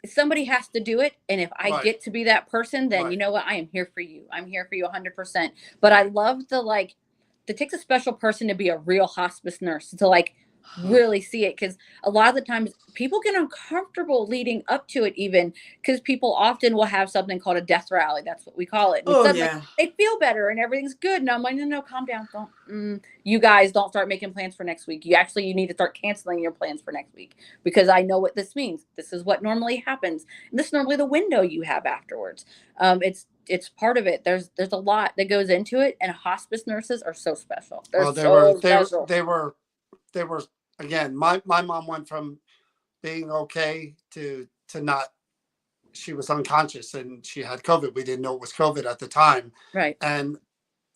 somebody has to do it. And if I get to be that person, then you know what? I am here for you. I'm here for you 100%. But I love it takes a special person to be a real hospice nurse to like really see it. Cause a lot of the times people get uncomfortable leading up to it, even because people often will have something called a death rally. That's what we call it. And suddenly they feel better and everything's good. And I'm like, no, calm down. You guys don't start making plans for next week. You need to start canceling your plans for next week, because I know what this means. This is what normally happens. And this is normally the window you have afterwards. It's part of it. There's a lot that goes into it, and hospice nurses are so special. Special.
They were again. My mom went from being okay to not. She was unconscious and she had COVID. We didn't know it was COVID at the time.
Right.
And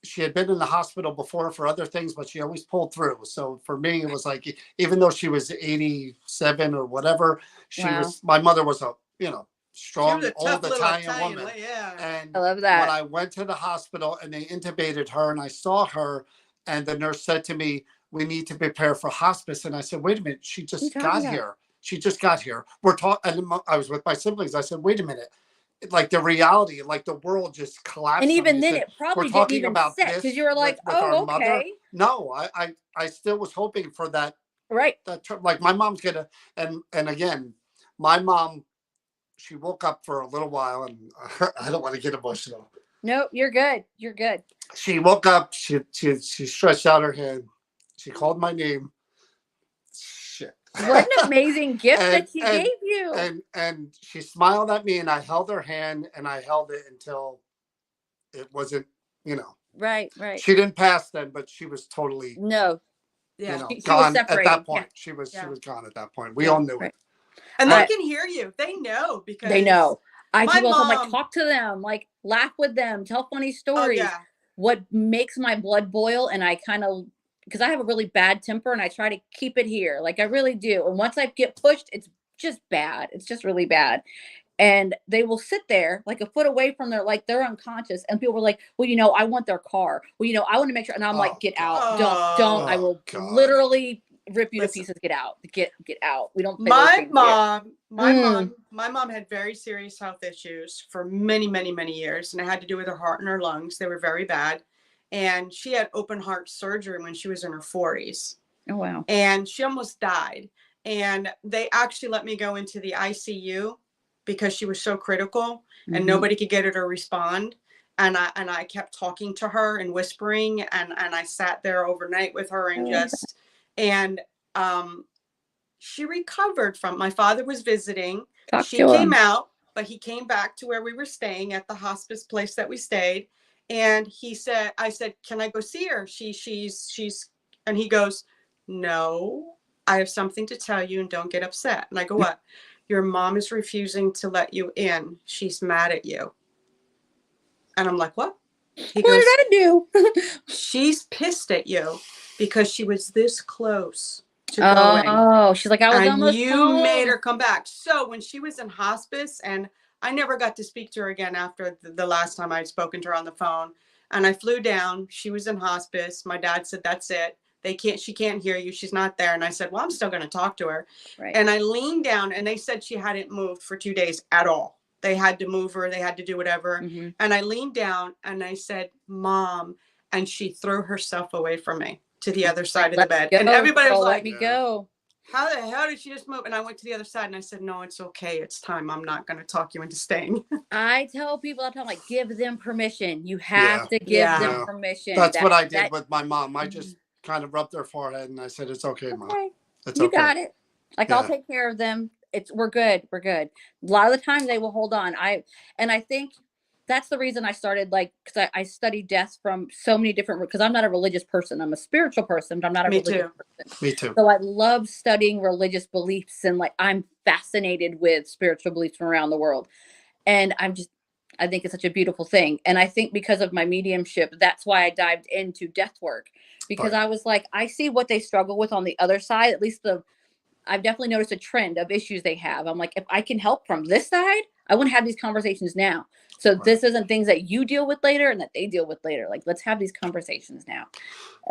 she had been in the hospital before for other things, but she always pulled through. So for me, it was like, even though she was 87 or whatever, my mother was strong, old Italian woman. And
I love that.
When I went to the hospital and they intubated her and I saw her, and the nurse said to me, "We need to prepare for hospice." And I said, "Wait a minute, she just got here. She just got here. We're talking." And I was with my siblings. I said, "Wait a minute." Like the reality, like the world just collapsed.
And even then, it probably didn't even set, because you were like, "Oh, okay."
Mother. No, I still was hoping for that.
Right.
That like my mom's gonna, and again, my mom, she woke up for a little while, and I don't want to get emotional.
No, you're good. You're good.
She woke up. She stretched out her hand. She called my name. Shit.
What an amazing gift that she gave you.
And she smiled at me, and I held her hand, and I held it until it wasn't,
Right.
She didn't pass then, but she was totally
gone
at that point. She was gone at that point. We all knew it.
And they can hear you. They know, because
they know. I do also like talk to them, like laugh with them, tell funny stories. What makes my blood boil, and I kind of, because I have a really bad temper and I try to keep it here. Like I really do. And once I get pushed, it's just bad. It's just really bad. And they will sit there like a foot away from their, like they're unconscious. And people were like, "Well, I want their car. Well, I want to make sure." And I'm like, "Get out. Don't. I will literally rip you to pieces. Get out. Get out. We don't play
my mom had very serious health issues for many, many, many years. And it had to do with her heart and her lungs. They were very bad. And she had open heart surgery when she was in her 40s.
Oh, wow.
And she almost died. And they actually let me go into the ICU because she was so critical and nobody could get her to respond. And I kept talking to her and whispering, and I sat there overnight with her and she recovered from, my father was visiting. She came out, but he came back to where we were staying at the hospice place that we stayed. And I said, "Can I go see her? She's," and he goes, "No, I have something to tell you, and don't get upset." And I go, "What?" "Your mom is refusing to let you in. She's mad at you." And I'm like, "What?" He
goes, "What did I do?"
"She's pissed at you because she was this close to going."
Oh, she's like, "I was almost home.
Made her come back." So when she was in hospice, and I never got to speak to her again after the last time I'd spoken to her on the phone. And I flew down. She was in hospice. My dad said, "That's it. She can't hear you. She's not there." And I said, "Well, I'm still going to talk to her."
Right.
And I leaned down, and they said she hadn't moved for 2 days at all. They had to move her. They had to do whatever. And I leaned down and I said, "Mom," and she threw herself away from me to the other side of the bed. And everybody was like,
"Let me go.
How the hell did she just move?" And I went to the other side and I said, "No, it's okay. It's time. I'm not going to talk you into staying."
I tell people all the time, like, give them permission. You have to give them permission.
That's what I did with my mom. I just kind of rubbed their forehead and I said, "It's okay, Mom. It's okay.
You got it. Like, I'll take care of them. We're good. We're good." A lot of the time they will hold on. I think that's the reason I started, because I study death from so many different, because I'm not a religious person. I'm a spiritual person, but I'm not a religious person.
Me too.
So I love studying religious beliefs, and I'm fascinated with spiritual beliefs from around the world. And I think it's such a beautiful thing. And I think because of my mediumship, that's why I dived into death work, because I was like, I see what they struggle with on the other side, at least the I've definitely noticed a trend of issues they have. I'm like, if I can help from this side, I want to have these conversations now. So this isn't things that you deal with later and that they deal with later. Like, let's have these conversations now.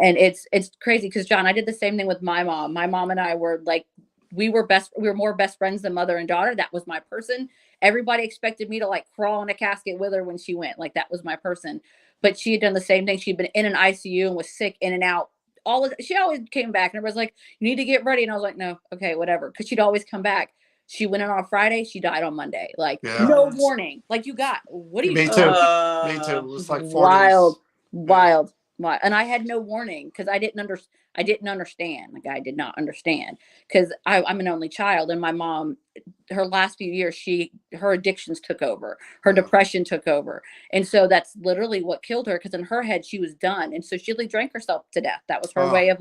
And it's crazy because, John, I did the same thing with my mom. My mom and I were like, we were more best friends than mother and daughter. That was my person. Everybody expected me to like crawl in a casket with her when she went. Like, that was my person. But she had done the same thing. She'd been in an ICU and was sick in and out. She always came back, and everybody's like, you need to get ready. And I was like, no, okay, whatever. Because she'd always come back. She went in on Friday. She died on Monday. Like, no warning. Like, what do you?
Me too. Me too. It was like 4
wild,
days.
wild. And I had no warning because I didn't understand. Like, I did not understand because I'm an only child, and my mom, her last few years, her addictions took over, her depression took over, and so that's literally what killed her. Because in her head, she was done, and so she drank herself to death. That was her way of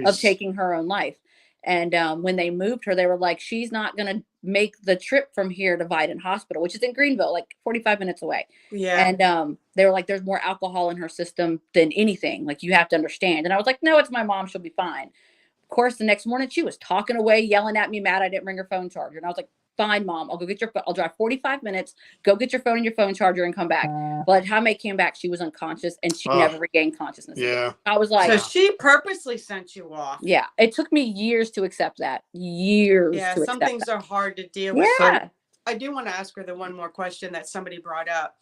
of taking her own life. And when they moved her, they were like, she's not going to make the trip from here to Vidant Hospital, which is in Greenville, like 45 minutes away.
Yeah.
And they were like, there's more alcohol in her system than anything. Like, you have to understand. And I was like, no, it's my mom. She'll be fine. Of course, the next morning she was talking away, yelling at me, mad I didn't bring her phone charger. And I was like, fine, Mom, I'll drive 45 minutes, go get your phone and your phone charger and come back. By the time I came back, she was unconscious and she never regained consciousness.
Yeah.
I was like,
so she purposely sent you off.
Yeah. It took me years to accept that.
Yeah. Some things are hard to deal with.
Yeah.
So I do want to ask her the one more question that somebody brought up.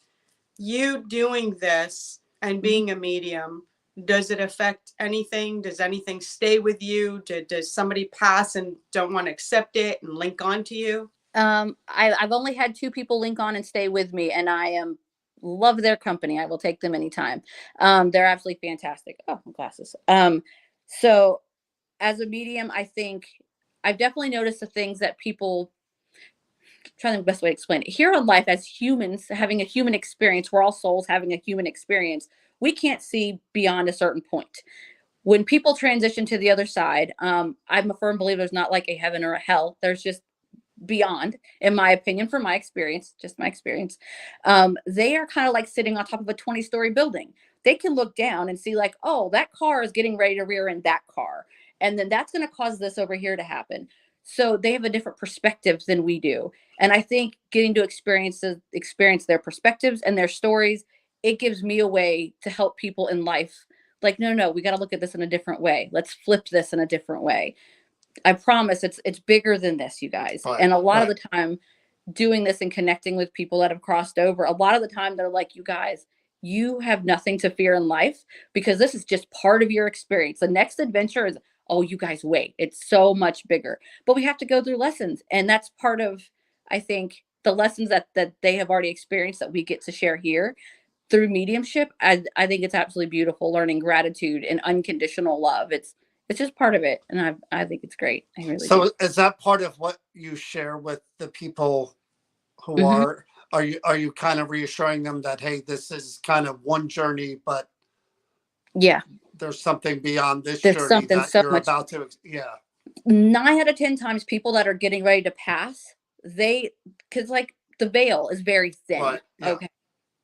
You doing this and being a medium, does it affect anything? Does anything stay with you? Does somebody pass and don't want to accept it and link on to you?
I've only had 2 people link on and stay with me, and I love their company. I will take them anytime. They're absolutely fantastic. Oh, my glasses. So as a medium, I think I've definitely noticed the things that people, trying to think the best way to explain it. Here on life, as humans, having a human experience, we're all souls having a human experience. We can't see beyond a certain point. When people transition to the other side, I'm a firm believer there's not like a heaven or a hell. There's just beyond, in my opinion, from my experience, just my experience. They are kind of like sitting on top of a 20-story building. They can look down and see like, oh, that car is getting ready to rear end that car. And then that's going to cause this over here to happen. So they have a different perspective than we do. And I think getting to experience their perspectives and their stories, it gives me a way to help people in life. Like, no, we got to look at this in a different way. Let's flip this in a different way. I promise it's bigger than this, you guys.
Right,
and a lot of the time doing this and connecting with people that have crossed over, a lot of the time they're like, you guys, you have nothing to fear in life because this is just part of your experience. The next adventure is, oh, you guys wait. It's so much bigger. But we have to go through lessons. And that's part of, I think, the lessons that they have already experienced that we get to share here through mediumship. I think it's absolutely beautiful, learning gratitude and unconditional love. It's just part of it, and I think it's great. I really do.
Is that part of what you share with the people who are you kind of reassuring them that, hey, this is kind of one journey, but there's something beyond this journey that you're about to
9 out of 10 times people that are getting ready to pass, because like the veil is very thin. Right, yeah. Okay.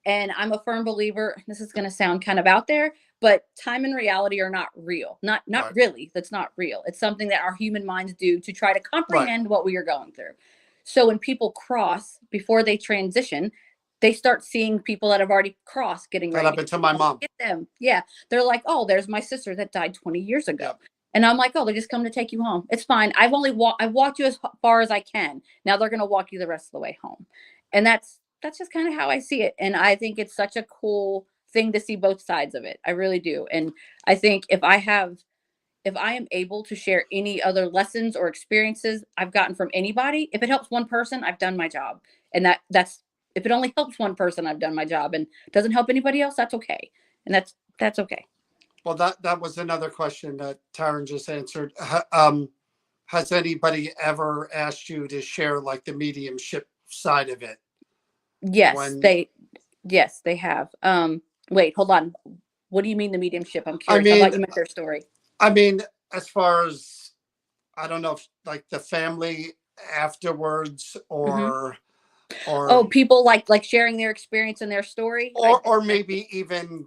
And I'm a firm believer, this is going to sound kind of out there, but time and reality are not real. Not right. Really. That's not real. It's something that our human minds do to try to comprehend what we are going through. So when people cross before they transition, they start seeing people that have already crossed getting ready.
That happened to my mom.
Get them. Yeah. They're like, oh, there's my sister that died 20 years ago. Yep. And I'm like, oh, they're just coming to take you home. It's fine. I've walked you as far as I can. Now they're going to walk you the rest of the way home. And that's just kind of how I see it. And I think it's such a cool thing to see both sides of it. I really do. And I think if I am able to share any other lessons or experiences I've gotten from anybody, if it helps one person, I've done my job. And that's, if it only helps one person, I've done my job, and doesn't help anybody else, that's okay. And that's okay.
Well, that was another question that Taryn just answered. Has anybody ever asked you to share like the mediumship side of it?
Yes, they have. Wait, hold on. What do you mean the mediumship? I'm curious. I thought you meant their story.
I mean, as far as, I don't know if like the family afterwards or
people like sharing their experience and their story,
or maybe even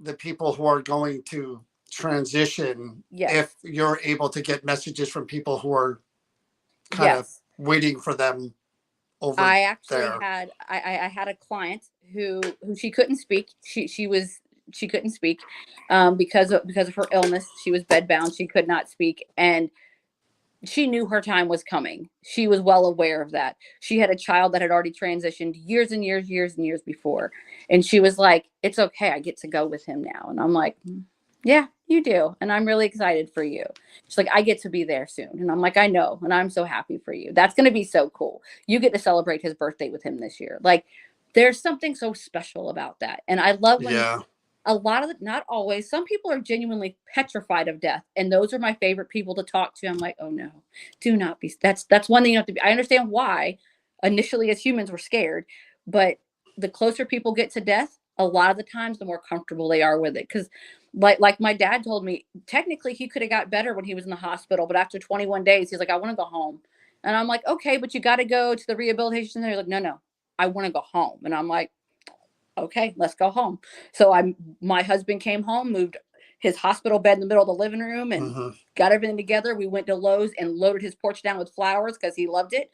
the people who are going to transition. Yes. If you're able to get messages from people who are kind of
Yes.
waiting for them over
I actually
there.
had I had a client who she couldn't speak. She couldn't speak because of her illness. She was bedbound. She could not speak, and she knew her time was coming. She was well aware of that. She had a child that had already transitioned years and years before. And she was like, it's okay. I get to go with him now. And I'm like, yeah, you do. And I'm really excited for you. She's like, I get to be there soon. And I'm like, I know. And I'm so happy for you. That's going to be so cool. You get to celebrate his birthday with him this year. Like, there's something so special about that. And I love when
Yeah.
a lot of the, not always, some people are genuinely petrified of death, and those are my favorite people to talk to. I'm like, oh no, do not be. That's one thing you have to be. I understand why initially as humans we're scared, but the closer people get to death, a lot of the times the more comfortable they are with it. Because like my dad told me, technically he could have got better when he was in the hospital, but after 21 days he's like, I want to go home. And I'm like, okay, but you got to go to the rehabilitation center. He's like, no, I want to go home. And I'm like, okay, let's go home. So my husband came home, moved his hospital bed in the middle of the living room, and got everything together. We went to Lowe's and loaded his porch down with flowers because he loved it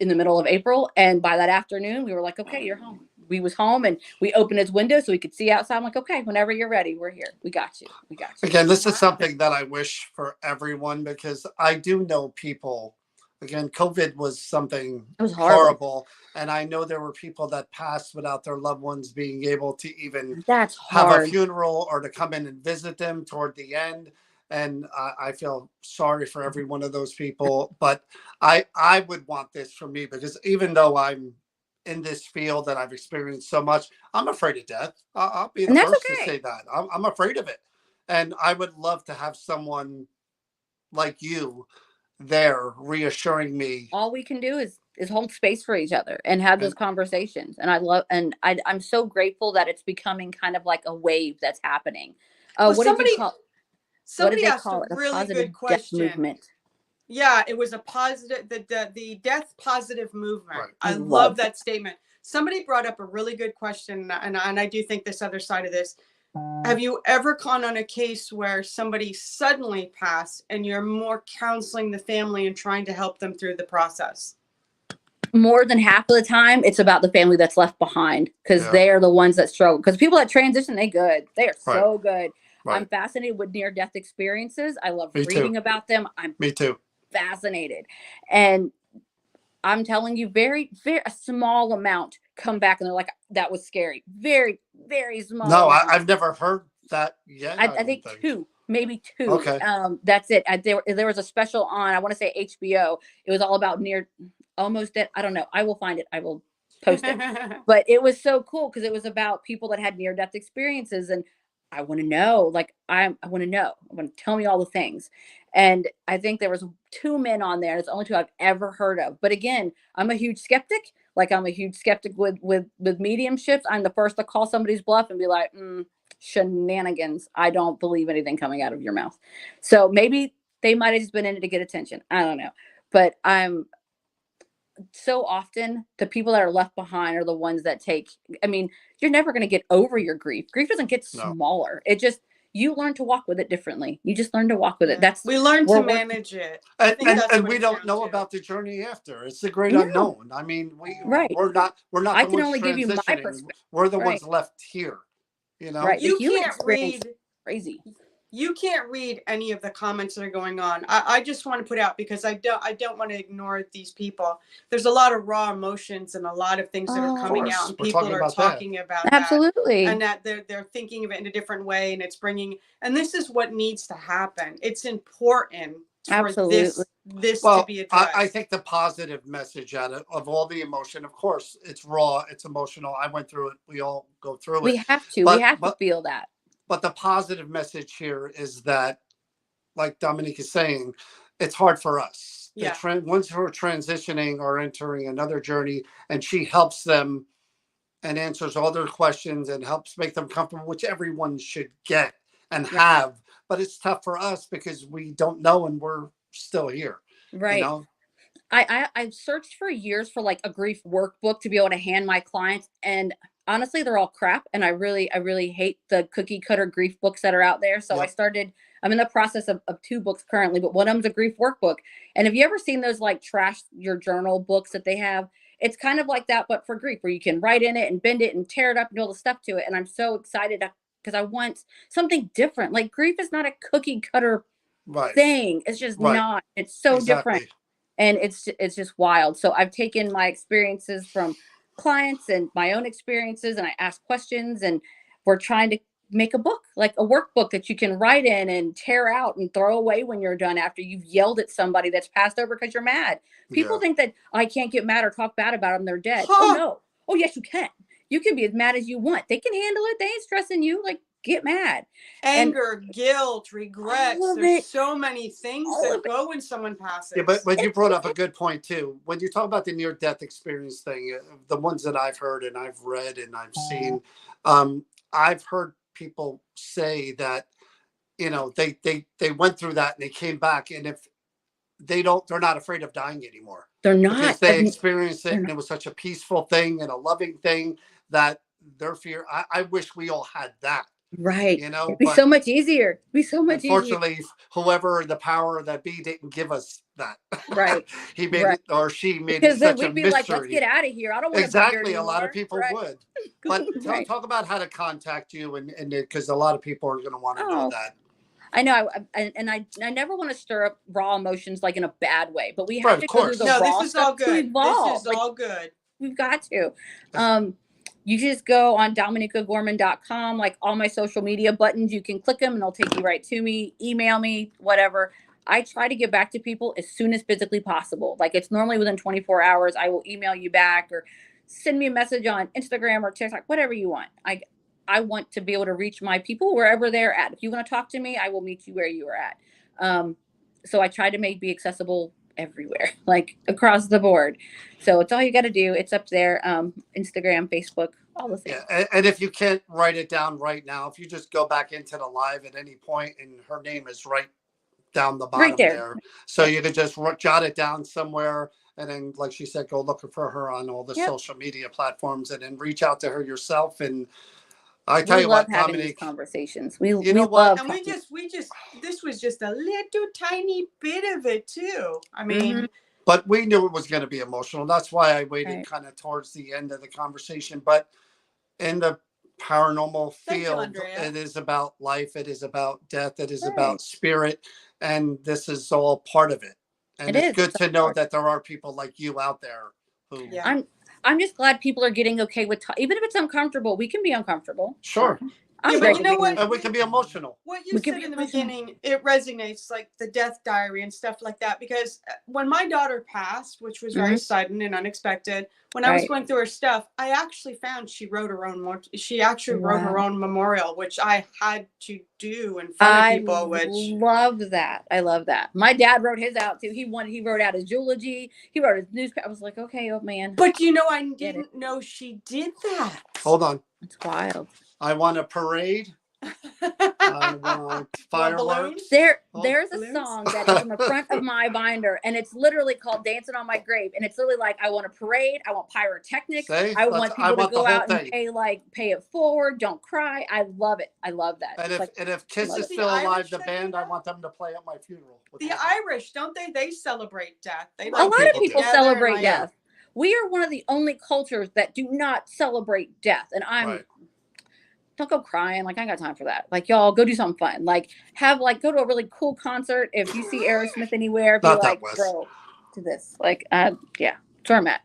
in the middle of April. And by that afternoon, we were like, okay, you're home. We was home, and we opened his window so we could see outside. I'm like, okay, whenever you're ready, we're here. We got you. We got you.
Again, this is something that I wish for everyone, because I do know people. Again, COVID was something
It was horrible.
And I know there were people that passed without their loved ones being able to even
That's
have a
hard.
funeral or to come in and visit them toward the end. And I feel sorry for every one of those people. But I would want this for me, because even though I'm in this field and I've experienced so much, I'm afraid of death. I'll be the
And that's
first to
okay.
say that. I'm afraid of it. And I would love to have someone like you there reassuring me.
All we can do is hold space for each other and have those
And
conversations. And I'm so grateful that it's becoming kind of like a wave that's happening.
Well,
What did you call what did
somebody
they
asked
call
a
it? A
really
positive
good
death
question.
movement.
Yeah, it was a positive, the death positive movement.
Right.
I love that statement. Somebody brought up a really good question, and I do think this other side of this. Have you ever gone on a case where somebody suddenly passed and you're more counseling the family and trying to help them through the process?
More than half of the time, it's about the family that's left behind, because they are the ones that struggle. Because people that transition, they are so good.
Right.
I'm fascinated with near-death experiences. I love
Me
reading
too.
about them.
Me too.
Fascinated. And I'm telling you, very, very a small amount come back and they're like, that was scary. Very, very small.
No,
amount.
I've never heard that yet.
I think two, maybe two.
Okay.
That's it. There was a special on, I want to say HBO. It was all about almost dead. I don't know. I will find it. I will post it. But it was so cool because it was about people that had near-death experiences, and I want to know. Like I want to know. I want to tell me all the things. And I think there was two men on there. And it's the only two I've ever heard of. But again, I'm a huge skeptic. Like I'm a huge skeptic with mediumships. I'm the first to call somebody's bluff and be like, shenanigans. I don't believe anything coming out of your mouth. So maybe they might have just been in it to get attention. I don't know. But I'm so often the people that are left behind are the ones that you're never going to get over your grief. Grief doesn't get smaller. It just, you learn to walk with it differently. You just learn to walk with it.
We learn to manage it.
And we don't know about the journey after. It's the great unknown. I mean, we're not
I
the
can
ones
only give you my
transitioning.
perspective.
We're the ones left here. You know,
right?
You can't read
crazy.
You can't read any of the comments that are going on. I just want to put out, because I don't want to ignore these people. There's a lot of raw emotions and a lot of things that are coming out, and people are talking about that.
Absolutely.
And that they're thinking of it in a different way, and it's bringing, and this is what needs to happen. It's important for this to be addressed.
I think the positive message out of all the emotion, of course, it's raw, it's emotional. I went through it. We all go through it.
We have to feel that.
But the positive message here is that, like Dominique is saying, it's hard for us.
Yeah.
Once we're transitioning or entering another journey, and she helps them and answers all their questions and helps make them comfortable, which everyone should get and have. But it's tough for us because we don't know and we're still here.
Right.
You know?
I've searched for years for like a grief workbook to be able to hand my clients, and honestly, they're all crap. And I really hate the cookie cutter grief books that are out there. So I started I'm in the process of 2 books currently, but one of them's a grief workbook. And have you ever seen those like trash your journal books that they have? It's kind of like that, but for grief, where you can write in it and bend it and tear it up and do all the stuff to it. And I'm so excited because I want something different. Like grief is not a cookie cutter
Right.
thing. It's just
Right.
not. It's so different.
Exactly.
And it's just wild. So I've taken my experiences from clients and my own experiences, and I ask questions, and we're trying to make a book, like a workbook that you can write in and tear out and throw away when you're done after you've yelled at somebody that's passed over because you're mad. People
Yeah.
think that I can't get mad or talk bad about them, they're dead.
Huh.
Oh no. Oh yes, you can. You can be as mad as you want. They can handle it. They ain't stressing you. Like, get mad.
Anger, guilt, regrets.
All of
There's
it.
so many things
All
that
of it.
go when someone passes.
Yeah, but you brought up a good point too. When you talk about the near-death experience thing, the ones that I've heard and I've read and I've seen, I've heard people say that, you know, they went through that and they came back, and if they're not afraid of dying anymore
They're
because
not.
they experienced it
they're
and
not.
it was such a peaceful thing and a loving thing that their fear. I wish we all had that,
Right.
you know,
It'd be
but
so much easier. It'd be so much easier.
unfortunately, whoever the power that be didn't give us that.
Right.
He made
Right.
it, or she made
Because
it
then
such a
we'd be like, let's
mystery.
get out of here. I don't want to be
Exactly,
here
a lot of
anymore.
people
Right.
would. But
Right.
talk about how to contact you, and because a lot of people are going to want to know
Oh,
that.
I know. I never want to stir up raw emotions like in a bad way, but we
Right,
have
of
to go through
course.
the
No,
raw
this is all
stuff to
good.
evolve.
This is
Like,
all good.
we've got to. You just go on DominiqueO'Gorman.com, like all my social media buttons. You can click them and they'll take you right to me. Email me, whatever. I try to get back to people as soon as physically possible. Like, it's normally within 24 hours. I will email you back or send me a message on Instagram or TikTok, whatever you want. I want to be able to reach my people wherever they're at. If you want to talk to me, I will meet you where you are at. So I try to be accessible everywhere, like across the board. So it's all you got to do. It's up there. Instagram, Facebook, all the things.
Yeah, and if you can't write it down right now, if you just go back into the live at any point, and her name is right down the bottom
Right there.
so you can just jot it down somewhere, and then, like she said, go looking for her on all the
Yep.
social media platforms, and then reach out to her yourself. And I tell
We
you
love
what,
having these
Dominique,
conversations. We
know what?
love
And this was just a little tiny bit of it too. I mean,
but we knew it was going to be emotional. That's why I waited
Right.
kind of towards the end of the conversation. But in the paranormal
Thank you,
field,
Andrea.
it is about life, it is about death, it is
Right.
about spirit, and this is all part of it. And
It
it's
is.
good
It's
to
a
know
part.
that there are people like you out there who
Yeah.
I'm just glad people are getting okay with even if it's uncomfortable. We can be uncomfortable.
sure.
I'm
Yeah, but
great
you
with
know
being
what?
And we can be emotional.
What you
We can
said
be
in the
emotional.
beginning, it resonates, like the death diary and stuff like that. Because when my daughter passed, which was very sudden and unexpected, when I was
Right.
going through her stuff, I actually found she wrote her own. She actually wrote her
Wow.
own memorial, which I had to do in front of
I
people. Which
love that. I love that. My dad wrote his out too. He wrote out his eulogy. He wrote his newspaper. I was like, okay, oh man,
but you know, I
Get
didn't know she did that.
Hold on.
it's wild.
I want a parade. I want fireworks.
balloons?
There's a
balloons?
song that is on the front of my binder, and it's literally called "Dancing on My Grave," and it's literally like, I want a parade, I want pyrotechnics,
See?
I want people to
the
go
whole
out and
thing.
pay it forward, don't cry. I love it. I love that.
And
It's like,
if Kiss
love
is
it.
still
The
alive,
Irish
the
that do
band, I
that?
want them to play at my funeral.
The Irish, don't they? They celebrate death. They
a
like
lot
get
of people
together
celebrate
and,
death. We are one of the only cultures that do not celebrate death, and
Right.
don't go crying. Like, I ain't got time for that. Like, y'all go do something fun. Like, go to a really cool concert. If you see Aerosmith anywhere, be
Not that
like,
West.
bro, do this. Like, yeah, that's where I'm at.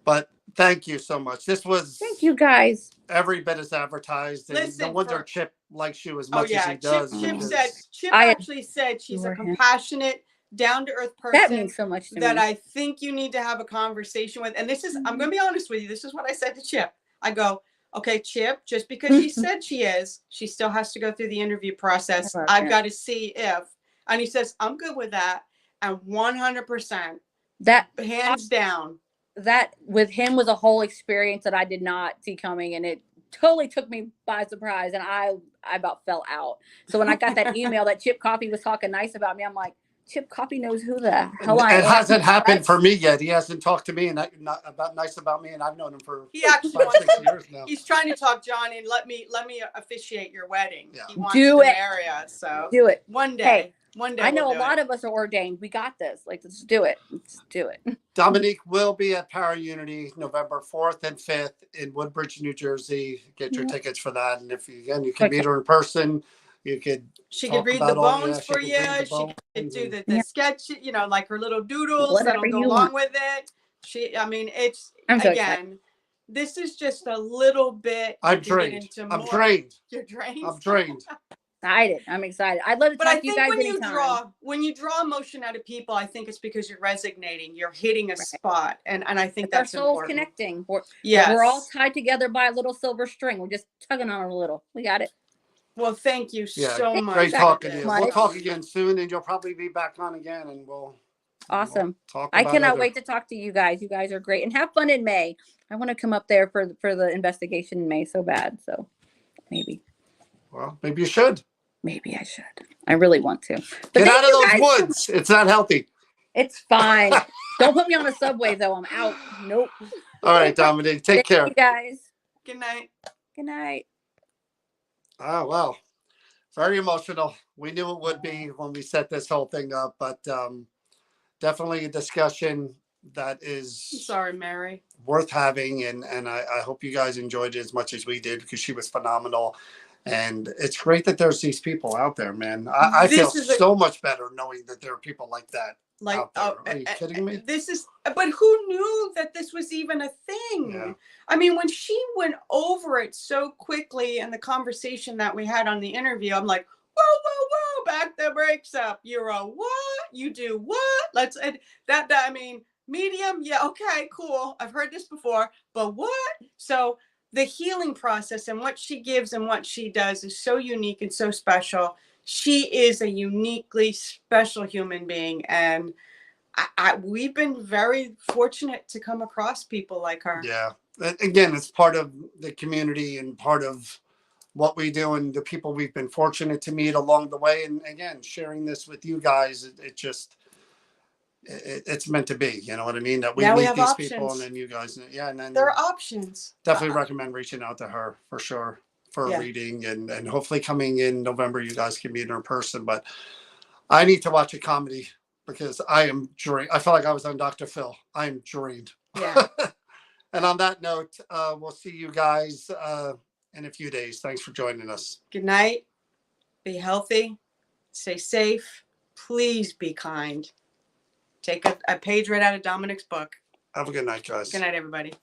But thank you so much. This was
Thank you guys.
every bit as advertised. And
Listen,
no wonder
for-
Chip likes you as
Oh
much as
yeah,
he does.
Chip
because-
actually said she's a
adore him.
compassionate, down to earth person
That means so much to
that
me.
I think you need to have a conversation with. And this is, I'm going to be honest with you. This is what I said to Chip. I go, okay, Chip, just because she said she still has to go through the interview process. I've got to see if, and he says, I'm good with that. And 100%,
that
hands down.
That with him was a whole experience that I did not see coming, and it totally took me by surprise, and I about fell out. So when I got that email that Chip Coffee was talking nice about me, I'm like, Chip Coffee knows who the hell I
It
am.
hasn't happened for me yet. He hasn't talked to me and not about nice about me, and I've known him for
He actually
5,
wants
6
to.
years now.
He's trying to talk John and let me officiate your wedding.
Yeah.
He wants
Do
to
it.
marry us. So
Do it.
one day.
Hey,
One day
I know
we'll
a lot of us are ordained. We got this. Like, let's do it. Let's do it.
Dominique will be at Para Unity November 4th and 5th in Woodbridge, New Jersey. Get your tickets for that. And if you can meet her in person, you could.
She
talk
could read the
about all-
bones
yeah,
for
she
you.
could read the
She could
bones
do
and-
the sketch, like her little doodles
Whatever
that'll go
you
along
want.
with it. I mean, it's
I'm so
again, this is just a little bit.
I'm
to get
drained.
into
I'm
more.
drained.
You're drained.
I'm drained.
Excited. I'm excited. I'd love to
But
talk
I
to you
think
guys anytime.
when you draw emotion out of people, I think it's because you're resonating. You're hitting a spot, and I think
It's our
that's
souls
important.
connecting.
Yes.
We're all tied together by a little silver string. We're just tugging on it a little. We got it.
Well, thank you
Yeah,
so much.
great
guys
talking to
for
you.
this.
We'll talk again soon, and you'll probably be back on again, and we'll
Awesome.
talk
I
about
cannot
other-
wait to talk to you guys. You guys are great, and have fun in May. I want to come up there for the investigation in May so bad. So maybe
Well, maybe you should.
maybe I should. I really want to. But
Get
thank
out of
you
those
guys.
woods. It's not healthy.
It's fine. Don't put me on a subway though. I'm out. Nope.
All right, Dominique. Take care.
You guys.
Good night.
Good night.
Oh, wow. Very emotional. We knew it would be when we set this whole thing up, but definitely a discussion that
I'm
is
sorry, Mary.
worth having. And I hope you guys enjoyed it as much as we did, because she was phenomenal. And it's great that there's these people out there, man. I feel so much better knowing that there are people like that out there. Are you kidding me?
But who knew that this was even a thing?
Yeah.
I mean, when she went over it so quickly and the conversation that we had on the interview, I'm like, whoa, back the brakes up. You're a what? You do what? I mean, medium. Yeah. Okay, cool. I've heard this before, but what? So the healing process and what she gives and what she does is so unique and so special. She is a uniquely special human being. And we've been very fortunate to come across people like her.
Yeah. Again, it's part of the community and part of what we do and the people we've been fortunate to meet along the way. And again, sharing this with you guys, it's meant to be, you know what I mean? That we
Now we
meet
have
these
options.
people, and then you guys, yeah, and then
There are options.
definitely recommend reaching out to her for sure for a reading, and hopefully coming in November, you guys can meet her in person. But I need to watch a comedy because I am drained. I felt like I was on Dr. Phil. I am drained.
Yeah.
And on that note, we'll see you guys in a few days. Thanks for joining us.
Good night. Be healthy. Stay safe. Please be kind. Take a page right out of Dominique's book.
Have a good night, guys.
Good night, everybody.